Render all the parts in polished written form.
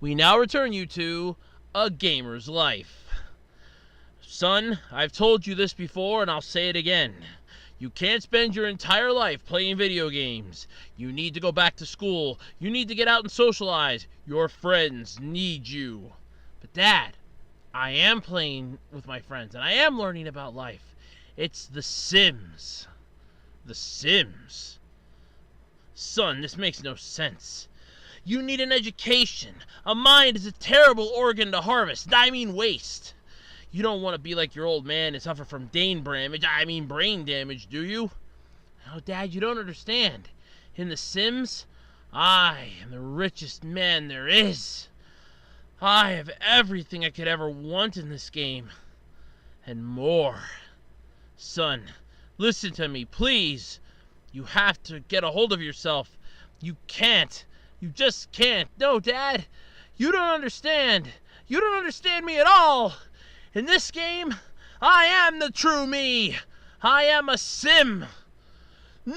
We now return you to A Gamer's Life. Son, I've told you this before and I'll say it again. You can't spend your entire life playing video games. You need to go back to school. You need to get out and socialize. Your friends need you. But Dad, I am playing with my friends and I am learning about life. It's The Sims. The Sims. Son, this makes no sense. You need an education. A mind is a terrible organ to harvest. I mean waste. You don't want to be like your old man and suffer from brain damage, do you? Oh, Dad, you don't understand. In The Sims, I am the richest man there is. I have everything I could ever want in this game. And more. Son, listen to me, please. You have to get a hold of yourself. You can't. You just can't. No, Dad, you don't understand. You don't understand me at all. In this game, I am the true me. I am a sim. No!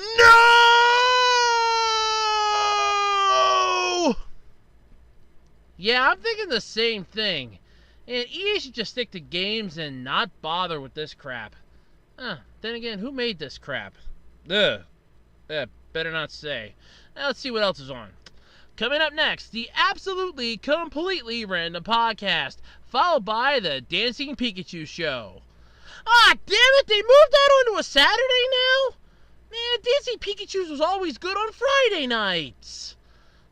Yeah, I'm thinking the same thing. And EA should just stick to games and not bother with this crap. Then again, who made this crap? Better not say. Now let's see what else is on. Coming up next, the absolutely, completely random podcast, followed by the Dancing Pikachu show. Ah, damn it, they moved that onto a Saturday now? Man, Dancing Pikachu's was always good on Friday nights.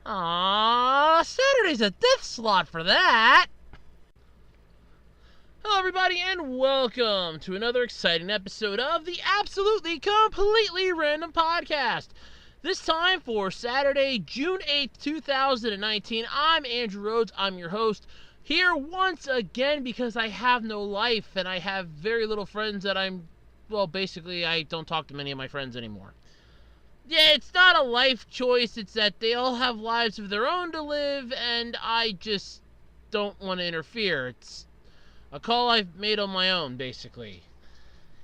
Ah, Saturday's a death slot for that. Hello, everybody, and welcome to another exciting episode of the absolutely, completely random podcast. This time for Saturday, June 8th, 2019, I'm Andrew Rhodes. I'm your host here once again because I have no life and I have very little friends that basically I don't talk to many of my friends anymore. Yeah, it's not a life choice. It's that they all have lives of their own to live and I just don't want to interfere. It's a call I've made on my own, basically.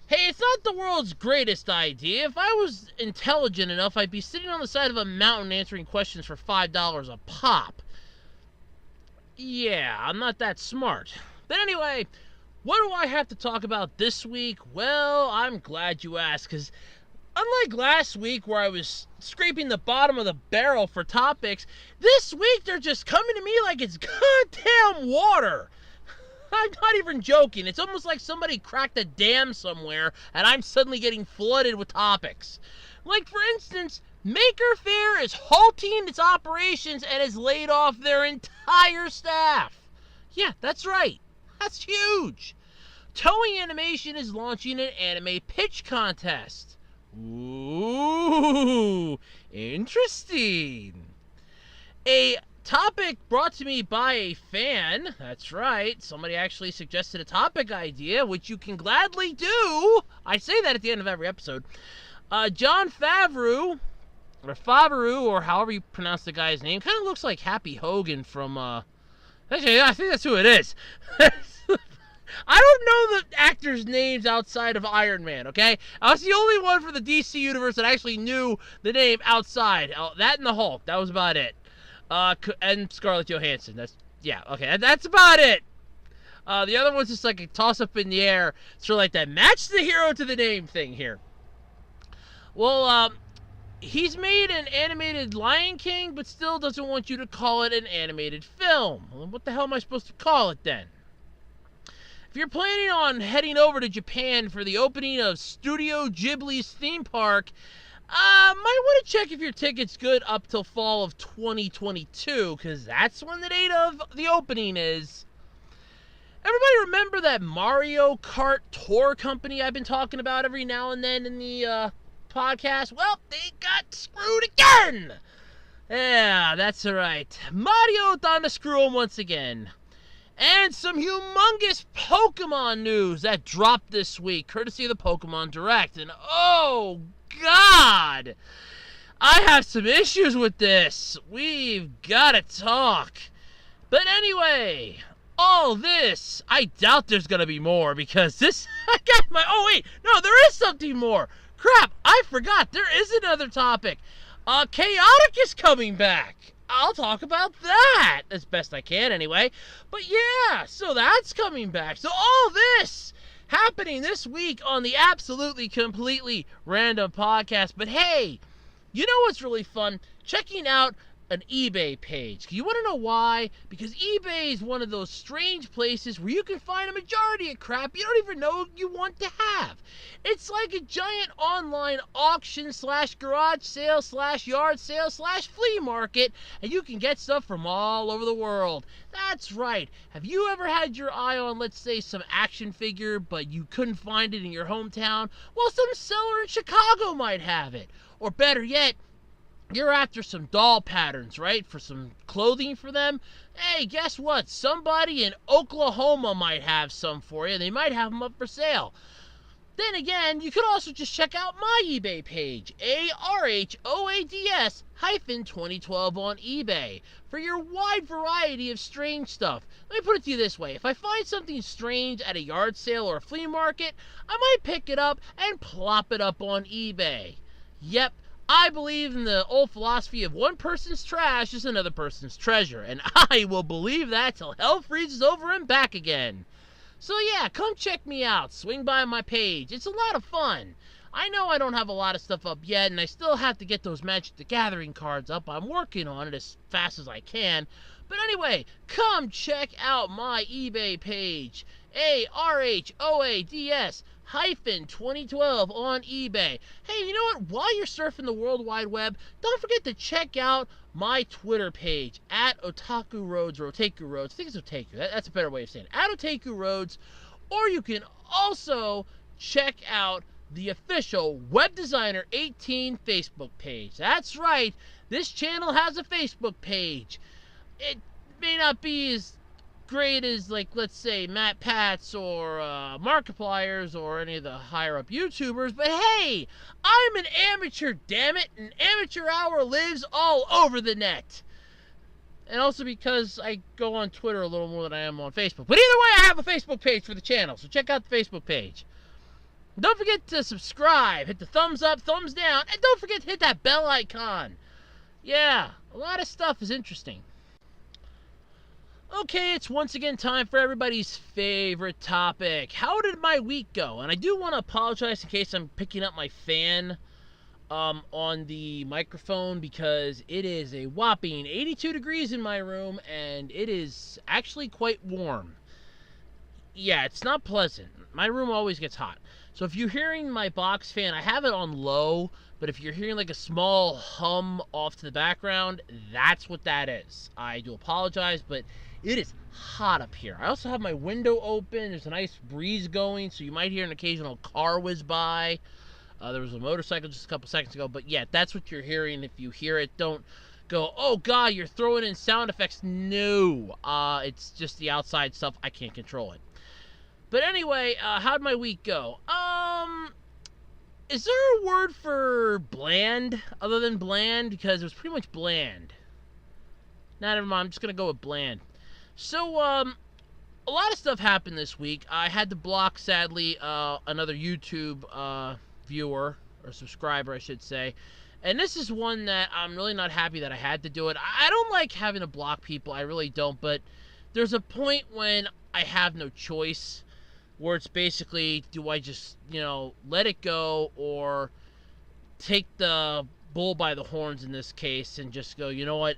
Hey, it's not the world's greatest idea. If I was intelligent enough, I'd be sitting on the side of a mountain answering questions for $5 a pop. Yeah, I'm not that smart. But anyway, what do I have to talk about this week? Well, I'm glad you asked, because unlike last week where I was scraping the bottom of the barrel for topics, this week they're just coming to me like it's goddamn water. I'm not even joking. It's almost like somebody cracked a dam somewhere and I'm suddenly getting flooded with topics. Like, for instance, Maker Faire is halting its operations and has laid off their entire staff. Yeah, that's right. That's huge. Toei Animation is launching an anime pitch contest. Ooh, interesting. A topic brought to me by a fan. That's right. Somebody actually suggested a topic idea, which you can gladly do. I say that at the end of every episode. Jon Favreau, or however you pronounce the guy's name, kind of looks like Happy Hogan from, actually, I think that's who it is. I don't know the actors' names outside of Iron Man, okay? I was the only one for the DC universe that actually knew the name outside. That and the Hulk. That was about it. And Scarlett Johansson. That's about it. The other one's just like a toss-up in the air, sort of like that match the hero to the name thing here. Well, he's made an animated Lion King, but still doesn't want you to call it an animated film. Well, what the hell am I supposed to call it then? If you're planning on heading over to Japan for the opening of Studio Ghibli's theme park, might want to check if your ticket's good up till fall of 2022, because that's when the date of the opening is. Everybody remember that Mario Kart tour company I've been talking about every now and then in the podcast? Well, they got screwed again! Yeah, that's right. Mario done to screw them once again. And some humongous Pokemon news that dropped this week, courtesy of the Pokemon Direct. And oh, God! I have some issues with this. We've got to talk. But anyway, all this, I doubt there's going to be more because this, oh wait, no, there is something more. Crap, I forgot, there is another topic. Chaotic is coming back. I'll talk about that as best I can anyway. But yeah, so that's coming back. So all this happening this week on the absolutely completely random podcast. But hey, you know what's really fun? Checking out an eBay page. You want to know why? Because eBay is one of those strange places where you can find a majority of crap you don't even know you want to have. It's like a giant online auction slash garage sale slash yard sale slash flea market, and you can get stuff from all over the world. That's right. Have you ever had your eye on, let's say, some action figure, but you couldn't find it in your hometown? Well, some seller in Chicago might have it. Or better yet, you're after some doll patterns, right? For some clothing for them. Hey, guess what? Somebody in Oklahoma might have some for you. They might have them up for sale. Then again, you could also just check out my eBay page, ARHOADS-2012 on eBay, for your wide variety of strange stuff. Let me put it to you this way. If I find something strange at a yard sale or a flea market, I might pick it up and plop it up on eBay. Yep. I believe in the old philosophy of one person's trash is another person's treasure, and I will believe that till hell freezes over and back again. So yeah, come check me out. Swing by my page. It's a lot of fun. I know I don't have a lot of stuff up yet, and I still have to get those Magic the Gathering cards up. I'm working on it as fast as I can. But anyway, come check out my eBay page. ARHOADS-2012 on eBay. Hey, you know what? While you're surfing the World Wide Web, don't forget to check out my Twitter page at Otaku Roads or Otaku Roads. I think it's Otaku. That's a better way of saying it. At Otaku Roads. Or you can also check out the official Web Designer 18 Facebook page. That's right. This channel has a Facebook page. It may not be as great as, like, let's say, Matt Pat's or Markiplier's or any of the higher-up YouTubers, but hey, I'm an amateur, damn it, and amateur hour lives all over the net. And also because I go on Twitter a little more than I am on Facebook. But either way, I have a Facebook page for the channel, so check out the Facebook page. Don't forget to subscribe, hit the thumbs up, thumbs down, and don't forget to hit that bell icon. Yeah, a lot of stuff is interesting. Okay, it's once again time for everybody's favorite topic. How did my week go? And I do want to apologize in case I'm picking up my fan on the microphone, because it is a whopping 82 degrees in my room, and it is actually quite warm. Yeah, it's not pleasant. My room always gets hot. So if you're hearing my box fan, I have it on low, but if you're hearing like a small hum off to the background, that's what that is. I do apologize, but it is hot up here. I also have my window open. There's a nice breeze going, so you might hear an occasional car whiz by. There was a motorcycle just a couple seconds ago, but yeah, that's what you're hearing. If you hear it, don't go, oh God, you're throwing in sound effects. No, it's just the outside stuff. I can't control it. But anyway, how'd my week go? Is there a word for bland other than bland? Because it was pretty much bland. Nah, never mind. I'm just going to go with bland. So, a lot of stuff happened this week. I had to block, sadly, another YouTube viewer, or subscriber, I should say. And this is one that I'm really not happy that I had to do it. I don't like having to block people. I really don't. But there's a point when I have no choice, where it's basically, do I just, let it go, or take the bull by the horns in this case and just go, you know what,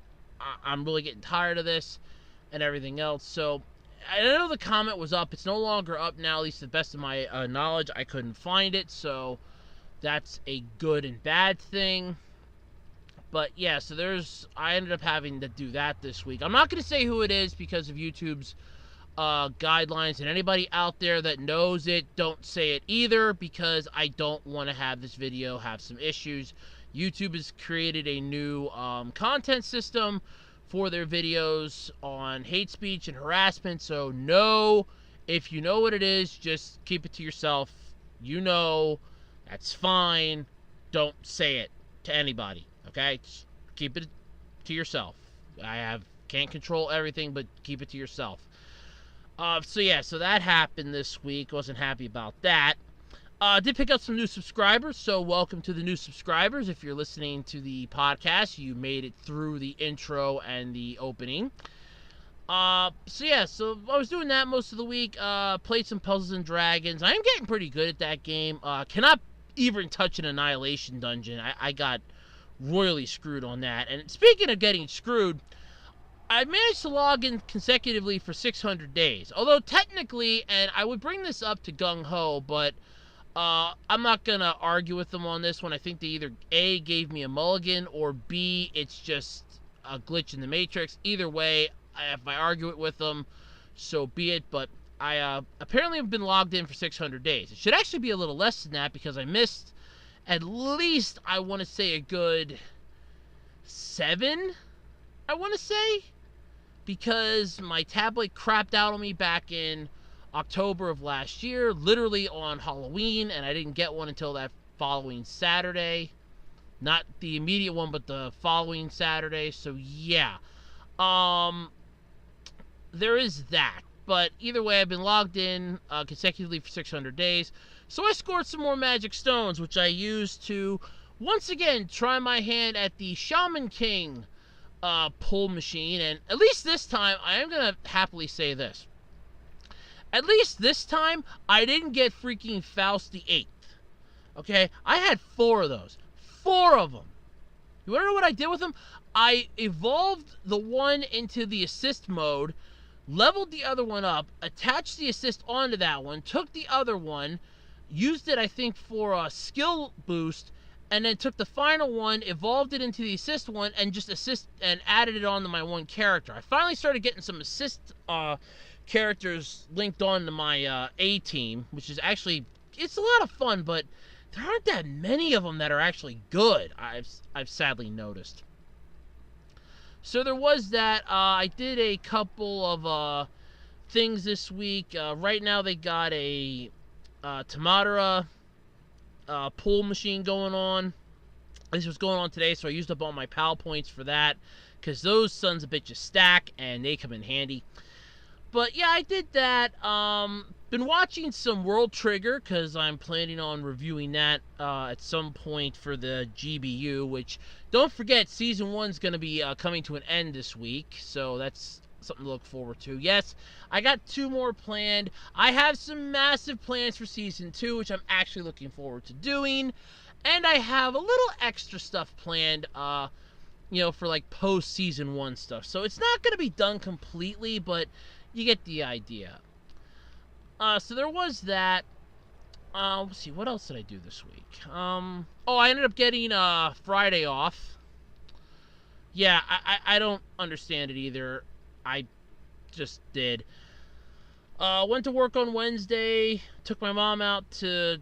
I'm really getting tired of this and everything else. So I know the comment was up. It's no longer up now, at least to the best of my knowledge. I couldn't find it, so that's a good and bad thing. But yeah, so I ended up having to do that this week. I'm not going to say who it is because of YouTube's guidelines, and anybody out there that knows it, don't say it either, because I don't want to have this video have some issues. YouTube has created a new content system for their videos on hate speech and harassment, so no, if you know what it is, just keep it to yourself. That's fine. Don't say it to anybody, okay? Just keep it to yourself. Can't control everything, but keep it to yourself. So that happened this week. Wasn't happy about that. Did pick up some new subscribers, so welcome to the new subscribers. If you're listening to the podcast, you made it through the intro and the opening. So I was doing that most of the week. Played some Puzzles and Dragons. I am getting pretty good at that game. Cannot even touch an Annihilation dungeon. I got royally screwed on that. And speaking of getting screwed, I managed to log in consecutively for 600 days. Although technically, and I would bring this up to Gung Ho, but I'm not going to argue with them on this one. I think they either A, gave me a mulligan, or B, it's just a glitch in the Matrix. Either way, if I argue it with them, so be it. But I apparently have been logged in for 600 days. It should actually be a little less than that because I missed at least, I want to say, a good 7, I want to say. Because my tablet crapped out on me back in October of last year, literally on Halloween, and I didn't get one until that following Saturday. Not the immediate one, but the following Saturday. So yeah, there is that. But either way, I've been logged in consecutively for 600 days. So I scored some more magic stones, which I used to once again try my hand at the Shaman King pull machine. And at least this time, I am gonna happily say this. At least this time, I didn't get freaking Faust the 8th. Okay? I had 4 of those. 4 of them. You wanna know what I did with them? I evolved the one into the assist mode, leveled the other one up, attached the assist onto that one, took the other one, used it, I think, for a skill boost, and then took the final one, evolved it into the assist one, and just added it onto my one character. I finally started getting some assist characters linked on to my A team, which is actually, it's a lot of fun, but there aren't that many of them that are actually good, I've sadly noticed. So there was that. I did a couple of things this week. Right now they got a Tamadara pull machine going on. This was going on today, so I used up all my PAL points for that, because those sons of bitches stack, and they come in handy. But yeah, I did that. Been watching some World Trigger, because I'm planning on reviewing that at some point for the GBU, which, don't forget, Season 1's going to be coming to an end this week, so that's something to look forward to. Yes, I got 2 more planned. I have some massive plans for Season 2, which I'm actually looking forward to doing. And I have a little extra stuff planned, for like post-Season 1 stuff. So it's not going to be done completely, but you get the idea. So there was that. Let's see, what else did I do this week? I ended up getting Friday off. Yeah, I don't understand it either. I just did. Went to work on Wednesday, took my mom out to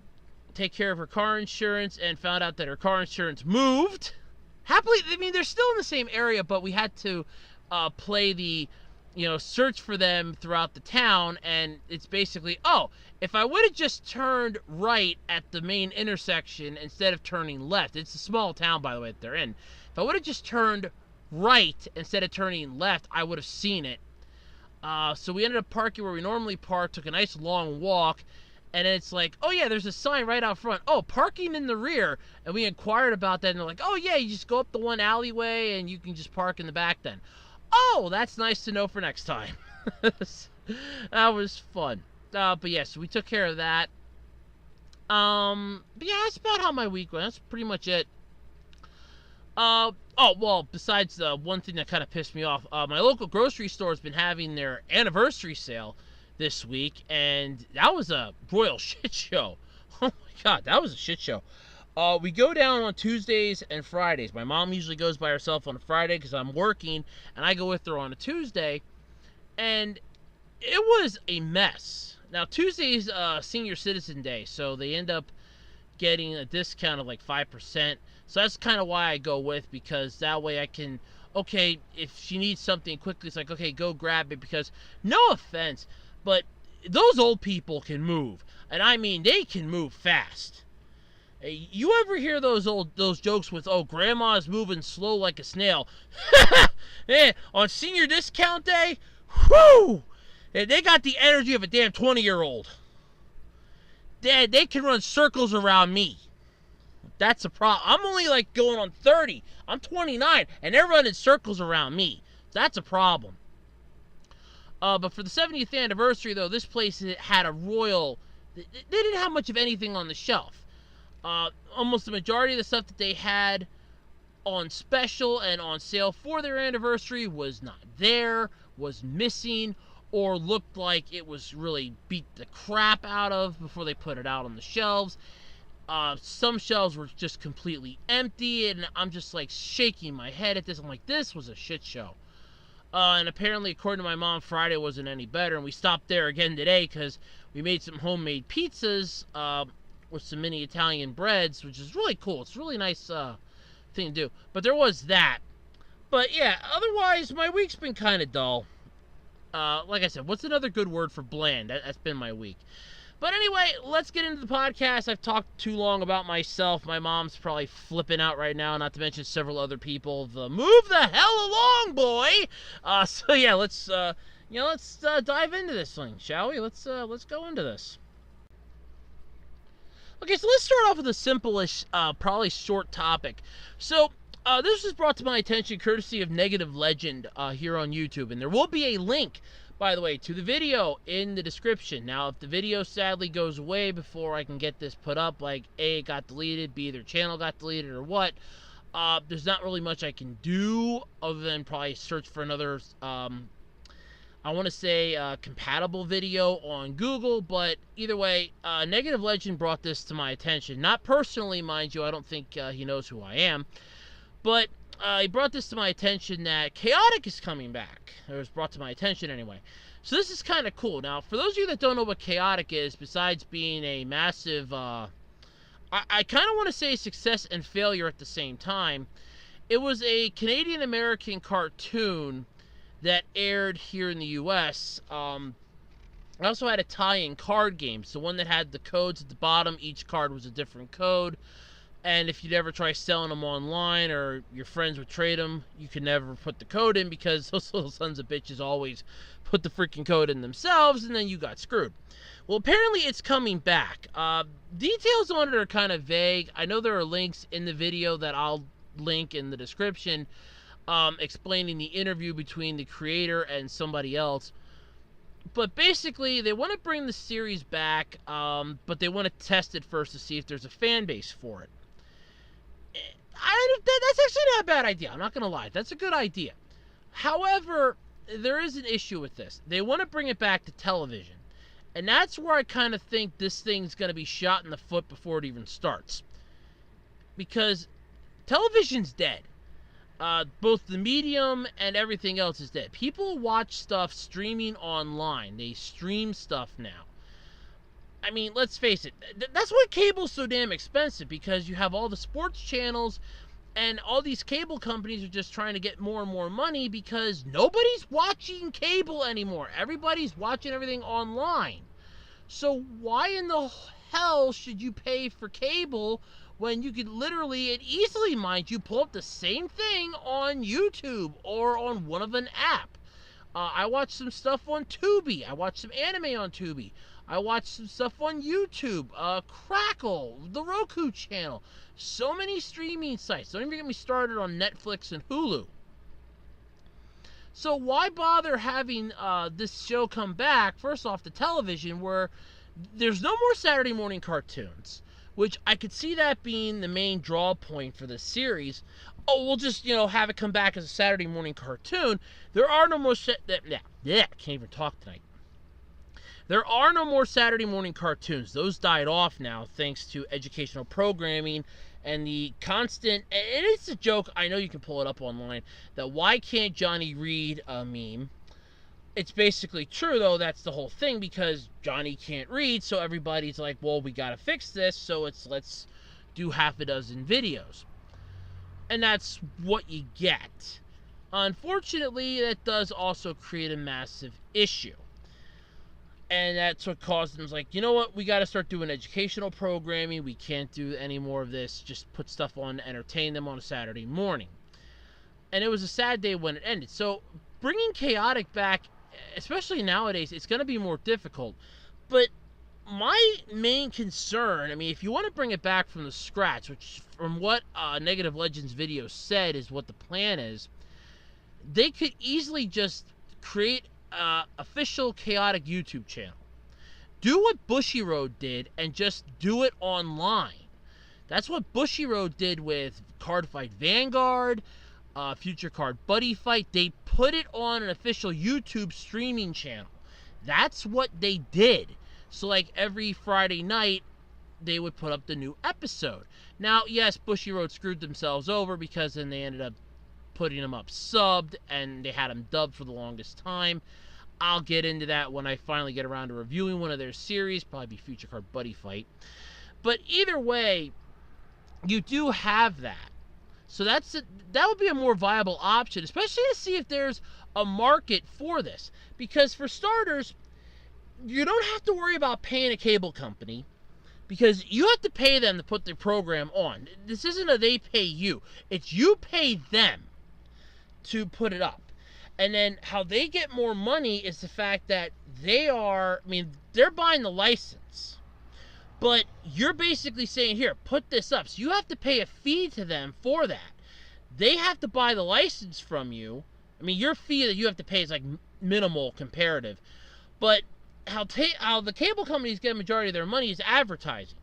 take care of her car insurance, and found out that her car insurance moved. Happily, I mean, they're still in the same area, but we had to play the, search for them throughout the town, and it's basically, if I would have just turned right at the main intersection instead of turning left, it's a small town, by the way, that they're in. If I would have just turned right instead of turning left, I would have seen it. So we ended up parking where we normally park, took a nice long walk, and then it's like, oh yeah, there's a sign right out front. Oh, parking in the rear. And we inquired about that, and they're like, oh yeah, you just go up the one alleyway, and you can just park in the back then. Oh, that's nice to know for next time. That was fun. But yeah, so we took care of that. But yeah, that's about how my week went. That's pretty much it. Besides the one thing that kind of pissed me off, my local grocery store has been having their anniversary sale this week, and that was a royal shit show. Oh my god, that was a shit show. We go down on Tuesdays and Fridays. My mom usually goes by herself on a Friday because I'm working, and I go with her on a Tuesday, and it was a mess. Now, Tuesday's Senior Citizen Day, so they end up getting a discount of like 5%. So that's kind of why I go with, because that way I can, okay, if she needs something quickly, it's like, okay, go grab it, because no offense, but those old people can move. And I mean, they can move fast. You ever hear those jokes with, oh, grandma's moving slow like a snail? Man, on senior discount day, whoo! They got the energy of a damn 20-year-old. they can run circles around me. That's a problem. I'm only like going on 30. I'm 29, and they're running circles around me. That's a problem. But for the 70th anniversary, though, this place had a royal... They didn't have much of anything on the shelf. Almost the majority of the stuff that they had on special and on sale for their anniversary was not there, was missing, or looked like it was really beat the crap out of before they put it out on the shelves. Some shelves were just completely empty, and I'm just like shaking my head at this. I'm like, this was a shit show. And apparently, according to my mom, Friday wasn't any better, and we stopped there again today because we made some homemade pizzas with some mini Italian breads, which is really cool. It's a really nice thing to do. But there was that. But yeah, otherwise, my week's been kind of dull. Like I said, what's another good word for bland? That's been my week. But anyway, let's get into the podcast. I've talked too long about myself. My mom's probably flipping out right now, not to mention several other people. Move the hell along, boy! So yeah, let's dive into this thing, shall we? Let's go into this. Okay, so let's start off with a simple-ish, probably short topic. So, this was brought to my attention courtesy of Negative Legend here on YouTube, and there will be a link, by the way, to the video in the description. Now, if the video sadly goes away before I can get this put up, like A, it got deleted, B, their channel got deleted, or what, there's not really much I can do other than probably search for another, I want to say, compatible video on Google. But either way, Negative Legend brought this to my attention. Not personally, mind you. I don't think he knows who I am. But he brought this to my attention that Chaotic is coming back. It was brought to my attention anyway. So this is kind of cool. Now, for those of you that don't know what Chaotic is, besides being a massive, I kind of want to say success and failure at the same time, it was a Canadian-American cartoon that aired here in the U.S. I also had a tie-in card game. So one that had the codes at the bottom. Each card was a different code. And if you'd ever try selling them online or your friends would trade them, you could never put the code in because those little sons of bitches always put the freaking code in themselves, and then you got screwed. Well, apparently it's coming back. Details on it are kind of vague. I know there are links in the video that I'll link in the description explaining the interview between the creator and somebody else. But basically, they want to bring the series back, but they want to test it first to see if there's a fan base for it. That's actually not a bad idea. I'm not going to lie. That's a good idea. However, there is an issue with this. They want to bring it back to television. And that's where I kind of think this thing's going to be shot in the foot before it even starts. Because television's dead. Both the medium and everything else is dead. People watch stuff streaming online. They stream stuff now. I mean, let's face it. That's why cable's so damn expensive, because you have all the sports channels, and all these cable companies are just trying to get more and more money because nobody's watching cable anymore. Everybody's watching everything online. So why in the hell should you pay for cable when you could literally and easily, mind you, pull up the same thing on YouTube or on one of an app? I watched some stuff on Tubi. I watched some anime on Tubi. I watched some stuff on YouTube, Crackle, the Roku channel. So many streaming sites. Don't even get me started on Netflix and Hulu. So why bother having this show come back, first off, to television, where there's no more Saturday morning cartoons, which I could see that being the main draw point for this series. Oh, we'll just, have it come back as a Saturday morning cartoon. There are no more... can't even talk tonight. There are no more Saturday morning cartoons. Those died off now thanks to educational programming and the constant... And it's a joke. I know you can pull it up online. That why can't Johnny read a meme? It's basically true, though. That's the whole thing, because Johnny can't read, so everybody's like, well, we got to fix this, so let's do half a dozen videos. And that's what you get. Unfortunately, that does also create a massive issue. And that's what caused them, like, you know what, we got to start doing educational programming. We can't do any more of this. Just put stuff on, entertain them on a Saturday morning. And it was a sad day when it ended. So bringing Chaotic back, especially nowadays, it's going to be more difficult. But my main concern, I mean, if you want to bring it back from the scratch, which from what Negative Legends video said is what the plan is, they could easily just create an official chaotic YouTube channel. Do what Bushiroad did and just do it online. That's what Bushiroad did with Card Fight Vanguard, Future Card Buddy Fight. They put it on an official YouTube streaming channel. That's what they did. So like every Friday night, they would put up the new episode. Now, yes, Bushiroad screwed themselves over because then they ended up putting them up subbed and they had them dubbed for the longest time. I'll get into that when I finally get around to reviewing one of their series, probably be Future Card Buddy Fight. But either way, you do have that. So that would be a more viable option, especially to see if there's a market for this. Because for starters, you don't have to worry about paying a cable company because you have to pay them to put their program on. This isn't a they pay you. It's you pay them to put it up. And then how they get more money is the fact that they're buying the license. But you're basically saying, here, put this up. So you have to pay a fee to them for that. They have to buy the license from you. I mean, your fee that you have to pay is like minimal comparative. But how the cable companies get a majority of their money is advertising.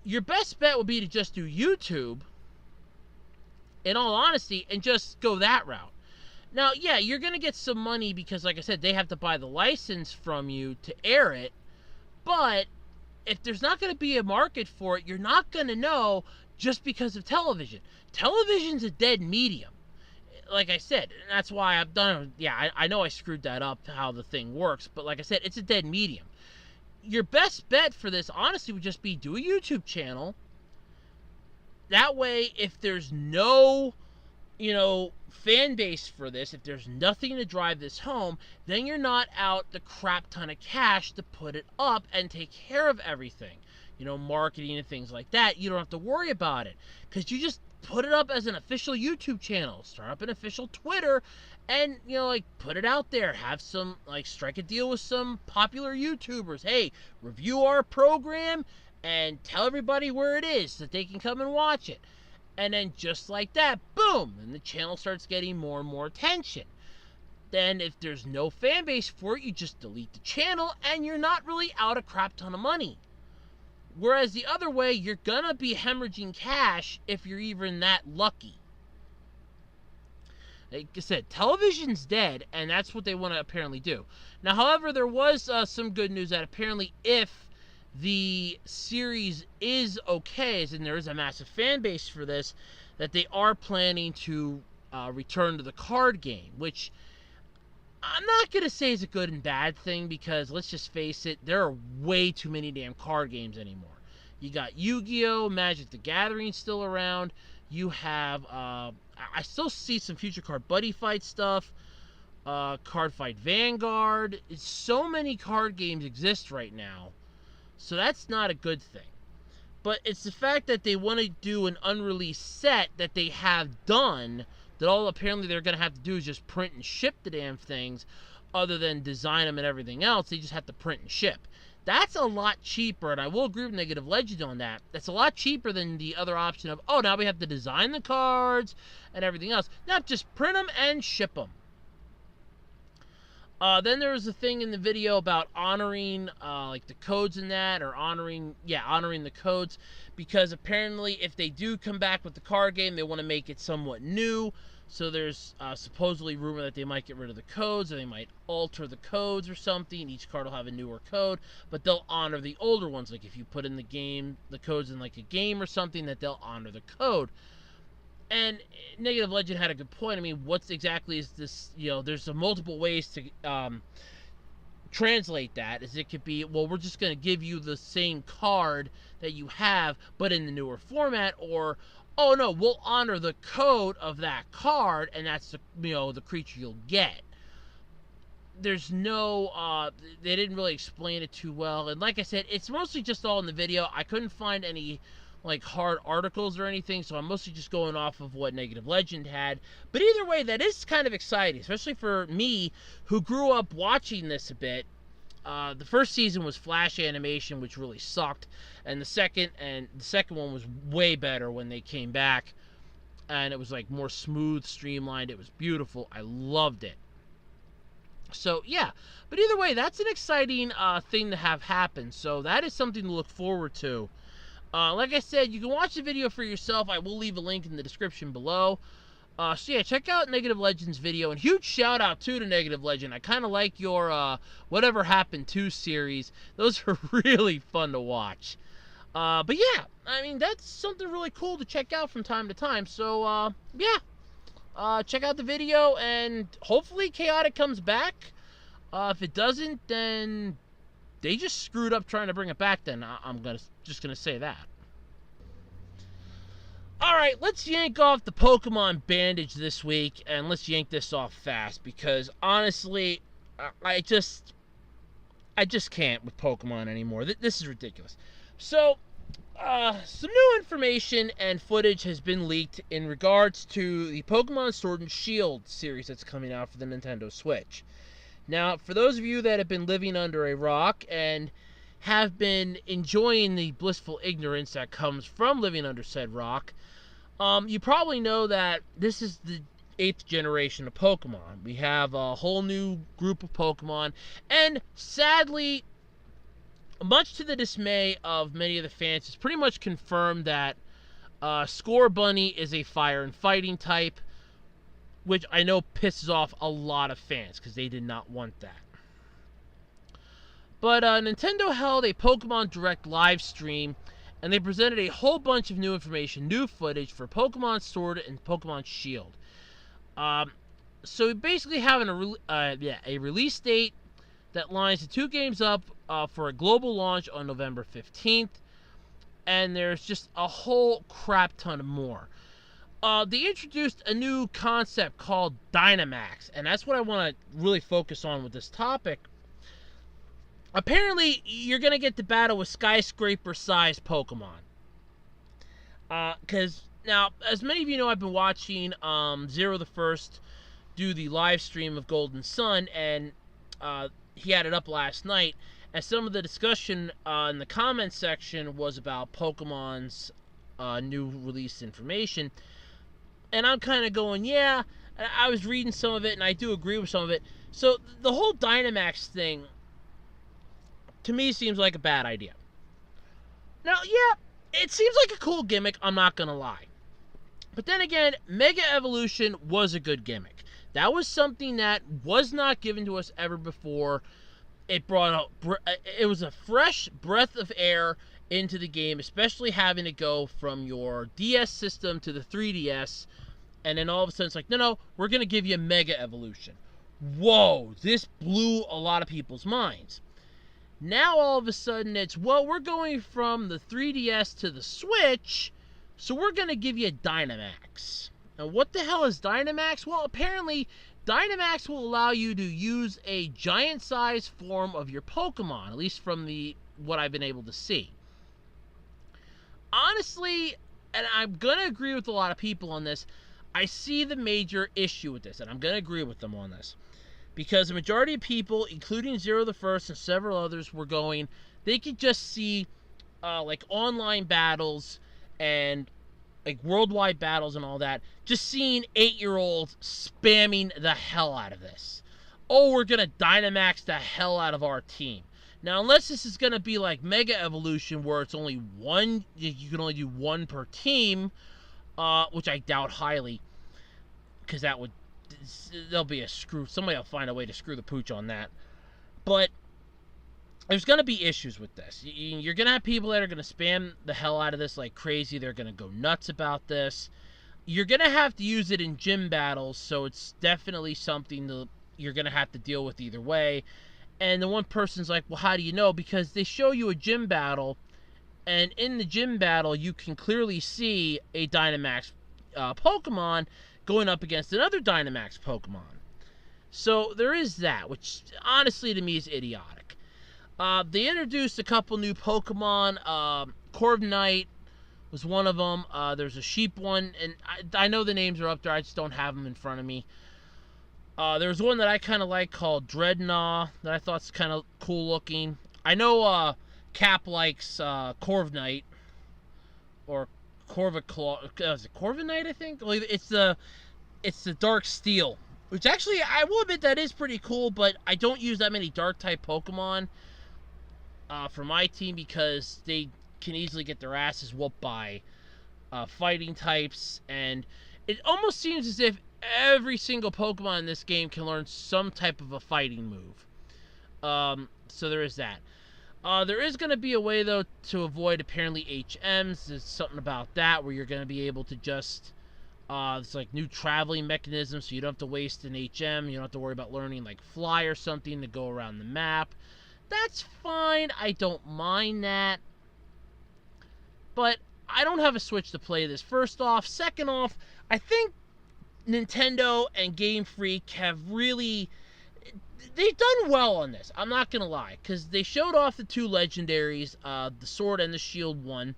Your best bet would be to just do YouTube, in all honesty, and just go that route. Now, yeah, you're going to get some money because, like I said, they have to buy the license from you to air it. But if there's not going to be a market for it, you're not going to know just because of television. Television's a dead medium. Like I said, and that's why I've done, yeah, I know I screwed that up, how the thing works. But like I said, it's a dead medium. Your best bet for this, honestly, would just be do a YouTube channel. That way, if there's no, fan base for this, if there's nothing to drive this home, then you're not out the crap ton of cash to put it up and take care of everything. Marketing and things like that. You don't have to worry about it because you just put it up as an official YouTube channel, start up an official Twitter, and, put it out there. Have some, strike a deal with some popular YouTubers. Hey, review our program and tell everybody where it is so that they can come and watch it. And then just like that, boom, and the channel starts getting more and more attention. Then if there's no fan base for it, you just delete the channel and you're not really out a crap ton of money. Whereas the other way, you're going to be hemorrhaging cash if you're even that lucky. Like I said, television's dead, and that's what they want to apparently do. Now, however, there was some good news that apparently if the series is okay, and there is a massive fan base for this, that they are planning to return to the card game, which I'm not going to say is a good and bad thing because, let's just face it, there are way too many damn card games anymore. You got Yu-Gi-Oh!, Magic the Gathering still around. You have, I still see some Future Card Buddy Fight stuff, Card Fight Vanguard. So many card games exist right now, so that's not a good thing. But it's the fact that they want to do an unreleased set that they have done, that all apparently they're going to have to do is just print and ship the damn things, other than design them and everything else. They just have to print and ship. That's a lot cheaper, and I will agree with Negative Legend on that. That's a lot cheaper than the other option of, oh, now we have to design the cards and everything else. Now just print them and ship them. Then there was a thing in the video about honoring the codes in that, or honoring the codes, because apparently if they do come back with the card game, they want to make it somewhat new. So there's supposedly rumor that they might get rid of the codes, or they might alter the codes or something. Each card will have a newer code, but they'll honor the older ones. Like if you put in the codes in like a game or something, that they'll honor the code. And Negative Legend had a good point. I mean, what exactly is this? There's multiple ways to translate that. It could be, well, we're just going to give you the same card that you have, but in the newer format, or, oh no, we'll honor the code of that card, and that's the creature you'll get. There's no, they didn't really explain it too well, and like I said, it's mostly just all in the video. I couldn't find any hard articles or anything, so I'm mostly just going off of what Negative Legend had. But either way, that is kind of exciting, especially for me, who grew up watching this a bit. the first season was Flash animation, which really sucked, and the second one was way better when they came back, and it was like more smooth, streamlined. It was beautiful. I loved it. So yeah, but either way, that's an exciting thing to have happen. So that is something to look forward to. Like I said, you can watch the video for yourself. I will leave a link in the description below. So yeah, check out Negative Legend's video, and huge shout out to Negative Legend. I kind of like your Whatever Happened To series. Those are really fun to watch. But yeah, I mean, that's something really cool to check out from time to time. So yeah, check out the video, and hopefully Chaotic comes back. If it doesn't, then they just screwed up trying to bring it back. Then I'm just gonna say that. Alright, let's yank off the Pokemon bandage this week, and let's yank this off fast, because honestly, I just can't with Pokemon anymore. This is ridiculous. So, some new information and footage has been leaked in regards to the Pokemon Sword and Shield series that's coming out for the Nintendo Switch. Now, for those of you that have been living under a rock and have been enjoying the blissful ignorance that comes from living under said rock, you probably know that this is the 8th generation of Pokemon. We have a whole new group of Pokemon, and sadly, much to the dismay of many of the fans, it's pretty much confirmed that Scorbunny is a fire and fighting type, which I know pisses off a lot of fans because they did not want that. But Nintendo held a Pokemon Direct live stream, and they presented a whole bunch of new information, new footage for Pokemon Sword and Pokemon Shield. So we basically having a release date that lines the two games up for a global launch on November 15th, and there's just a whole crap ton more. They introduced a new concept called Dynamax, and that's what I want to really focus on with this topic. Apparently, you're going to get to battle with skyscraper-sized Pokemon. Because, now, as many of you know, I've been watching Zero the First do the live stream of Golden Sun, and he had it up last night, and some of the discussion in the comment section was about Pokemon's new release information. And I'm kind of going, yeah, I was reading some of it, and I do agree with some of it. So, the whole Dynamax thing, to me, seems like a bad idea. Now, yeah, it seems like a cool gimmick, I'm not going to lie. But then again, Mega Evolution was a good gimmick. That was something that was not given to us ever before. It was a fresh breath of air into the game, especially having to go from your DS system to the 3DS, and then all of a sudden it's like, no, we're going to give you Mega Evolution. Whoa, this blew a lot of people's minds. Now all of a sudden it's, well, we're going from the 3DS to the Switch, so we're going to give you Dynamax. Now what the hell is Dynamax? Well, apparently Dynamax will allow you to use a giant-sized form of your Pokemon, at least from what I've been able to see. Honestly, and I'm going to agree with a lot of people on this, I see the major issue with this, and I'm going to agree with them on this. Because the majority of people, including Zero the First and several others, were going, they could just see like online battles and like worldwide battles and all that, just seeing 8-year-olds spamming the hell out of this. Oh, we're going to Dynamax the hell out of our team. Now, unless this is going to be like Mega Evolution, where it's only one, you can only do one per team, which I doubt highly, because there'll be a screw. Somebody will find a way to screw the pooch on that. But there's going to be issues with this. You're going to have people that are going to spam the hell out of this like crazy. They're going to go nuts about this. You're going to have to use it in gym battles, so it's definitely something you're going to have to deal with either way. And the one person's like, well, how do you know? Because they show you a gym battle, and in the gym battle, you can clearly see a Dynamax Pokemon going up against another Dynamax Pokemon. So there is that, which honestly to me is idiotic. They introduced a couple new Pokemon. Corviknight was one of them. There's a sheep one, and I know the names are up there. I just don't have them in front of me. There's one that I kind of like called Dreadnought that I thought's kind of cool looking. I know Cap likes Corviknight or Corviclaw. Is it Corviknight? I think. Well, it's the Dark Steel, which actually I will admit that is pretty cool. But I don't use that many Dark type Pokemon for my team because they can easily get their asses whooped by fighting types, and it almost seems as if every single Pokemon in this game can learn some type of a fighting move. So there is that. There is going to be a way, though, to avoid apparently HMs. There's something about that where you're going to be able to just... it's like new traveling mechanisms, so you don't have to waste an HM. You don't have to worry about learning, like, Fly or something to go around the map. That's fine. I don't mind that. But I don't have a Switch to play this, first off. Second off, I think Nintendo and Game Freak have really... They've done well on this, I'm not going to lie. Because they showed off the two legendaries, the Sword and the Shield one.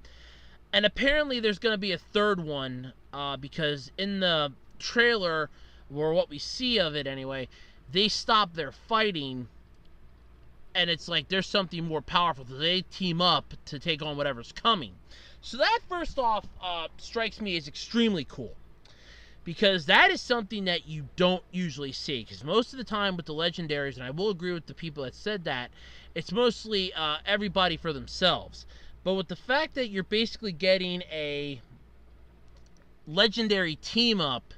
And apparently there's going to be a third one, because in the trailer, or what we see of it anyway, they stop their fighting, and it's like there's something more powerful. So they team up to take on whatever's coming. So that, first off, strikes me as extremely cool. Because that is something that you don't usually see. Because most of the time with the legendaries, and I will agree with the people that said that, it's mostly everybody for themselves. But with the fact that you're basically getting a legendary team up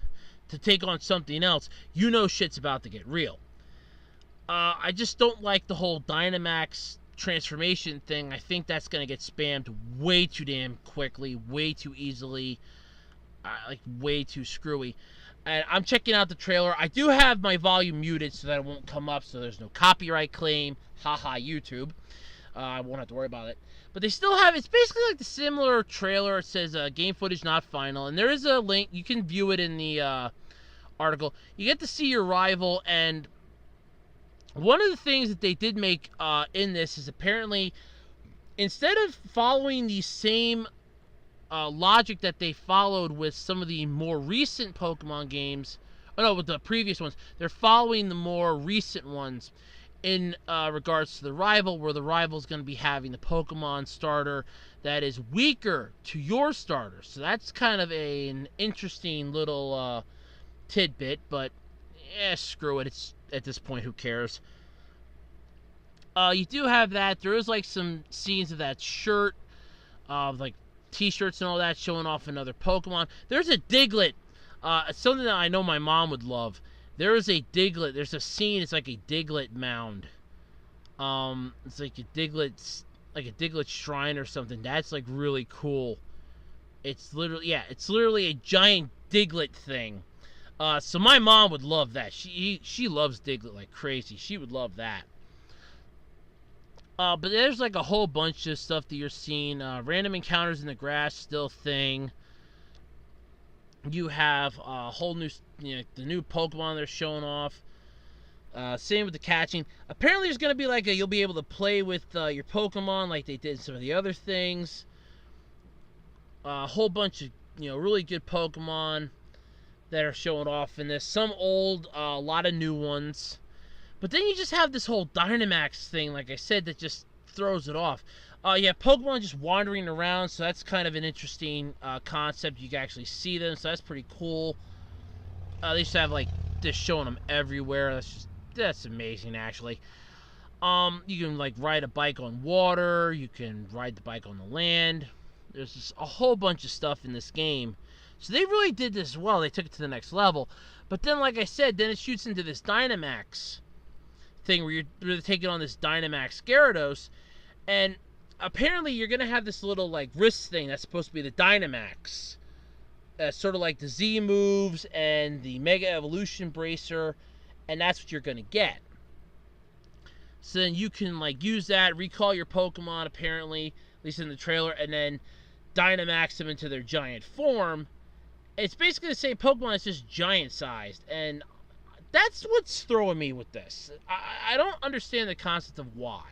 to take on something else, you know shit's about to get real. I just don't like the whole Dynamax transformation thing. I think that's going to get spammed way too damn quickly, way too easily, like way too screwy. And I'm checking out the trailer. I do have my volume muted so that it won't come up, so there's no copyright claim. Haha, YouTube. I won't have to worry about it. But they still have, it's basically like the similar trailer. It says game footage not final. And there is a link. You can view it in the article. You get to see your rival. And one of the things that they did make in this is apparently, instead of following the same logic that they followed with some of the more recent Pokemon games, with the previous ones, they're following the more recent ones in regards to the rival, where the rival is going to be having the Pokemon starter that is weaker to your starter. So that's kind of an interesting little tidbit, but screw it. It's at this point, who cares? You do have that. There is like some scenes of that shirt, like t-shirts and all that, showing off another Pokemon. There's a Diglett, something that I know my mom would love. There is a Diglett. There's a scene. It's like a Diglett mound. It's like a Diglett shrine or something. That's like really cool. It's literally a giant Diglett thing. So my mom would love that. She loves Diglett like crazy. She would love that. But there's like a whole bunch of stuff that you're seeing. Random encounters in the grass, still thing. You have a whole new, the new Pokemon they're showing off. Same with the catching. Apparently there's going to be like you'll be able to play with your Pokemon like they did in some of the other things. A whole bunch of, really good Pokemon that are showing off in this. Some old, a lot of new ones. But then you just have this whole Dynamax thing, like I said, that just throws it off. You have Pokemon just wandering around, so that's kind of an interesting concept. You can actually see them, so that's pretty cool. They just have, like, just showing them everywhere. That's amazing, actually. You can, like, ride a bike on water. You can ride the bike on the land. There's just a whole bunch of stuff in this game. So they really did this well. They took it to the next level. But then, like I said, then it shoots into this Dynamax thing where you're taking on this Dynamax Gyarados, and apparently you're gonna have this little like wrist thing that's supposed to be the Dynamax, sort of like the Z moves and the Mega Evolution Bracer, and that's what you're gonna get. So then you can like use that, recall your Pokemon apparently, at least in the trailer, and then Dynamax them into their giant form. It's basically the same Pokemon, it's just giant sized, and that's what's throwing me with this. I don't understand the concept of why.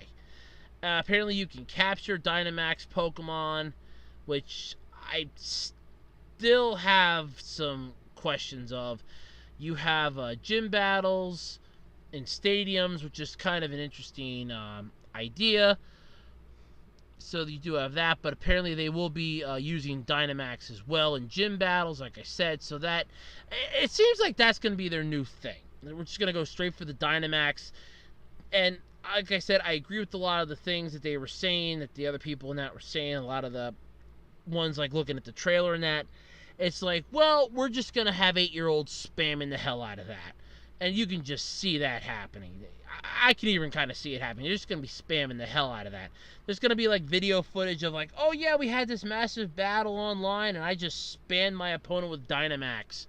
Apparently you can capture Dynamax Pokemon, which I still have some questions of. You have gym battles in stadiums, which is kind of an interesting idea. So you do have that, but apparently they will be using Dynamax as well in gym battles, like I said. So that it seems like that's going to be their new thing. We're just going to go straight for the Dynamax. And like I said, I agree with a lot of the things that they were saying, that the other people in that were saying. A lot of the ones like looking at the trailer and that, it's like, well, we're just going to have 8-year-olds spamming the hell out of that. And you can just see that happening. I can even kind of see it happening. You're just going to be spamming the hell out of that. There's going to be like video footage of like, oh yeah, we had this massive battle online and I just spammed my opponent with Dynamax.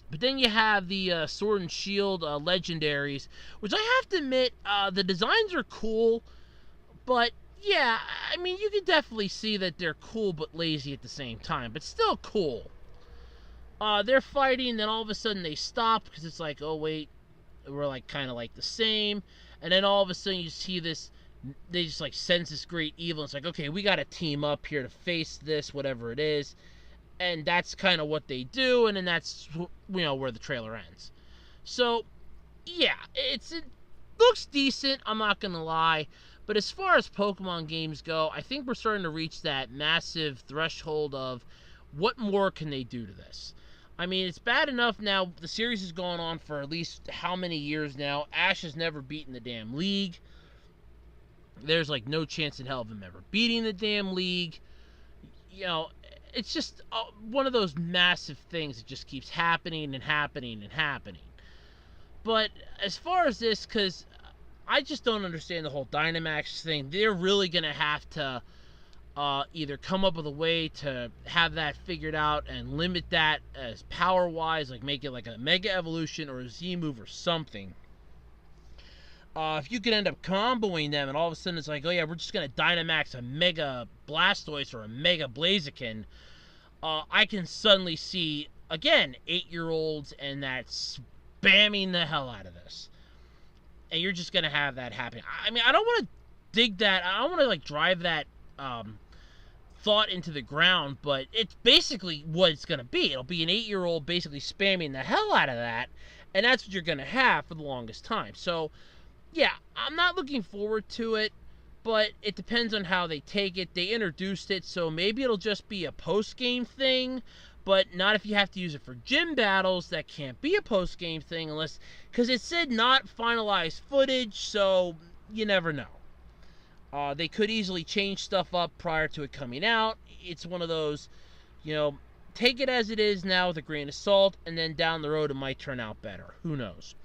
But then you have the Sword and Shield legendaries, which I have to admit, the designs are cool, but yeah, I mean, you can definitely see that they're cool but lazy at the same time, but still cool. They're fighting, then all of a sudden they stop because it's like, oh wait, we're like kind of like the same, and then all of a sudden you see this, they just like sense this great evil. It's like, okay, we got to team up here to face this, whatever it is, and that's kind of what they do, and then that's where the trailer ends. So yeah, it looks decent. I'm not gonna lie. But as far as Pokemon games go, I think we're starting to reach that massive threshold of what more can they do to this? I mean, it's bad enough now. The series has gone on for at least how many years now? Ash has never beaten the damn league. There's like no chance in hell of him ever beating the damn league. It's just one of those massive things that just keeps happening and happening and happening. But as far as this, because I just don't understand the whole Dynamax thing. They're really going to have to either come up with a way to have that figured out and limit that as power-wise, like make it like a Mega Evolution or a Z-Move or something. If you could end up comboing them and all of a sudden it's like, oh yeah, we're just going to Dynamax a Mega Blastoise or a Mega Blaziken, I can suddenly see, again, 8-year-olds and that spamming the hell out of this. And you're just going to have that happen. I mean, I don't want to dig that. I don't want to, like, drive that thought into the ground, but it's basically what it's going to be. It'll be an 8-year-old basically spamming the hell out of that, and that's what you're going to have for the longest time. So, yeah, I'm not looking forward to it, but it depends on how they take it. They introduced it, so maybe it'll just be a post-game thing, but not if you have to use it for gym battles. That can't be a post-game thing unless, because it said not finalized footage, so you never know. They could easily change stuff up prior to it coming out. It's one of those, take it as it is now with a grain of salt, and then down the road it might turn out better. Who knows?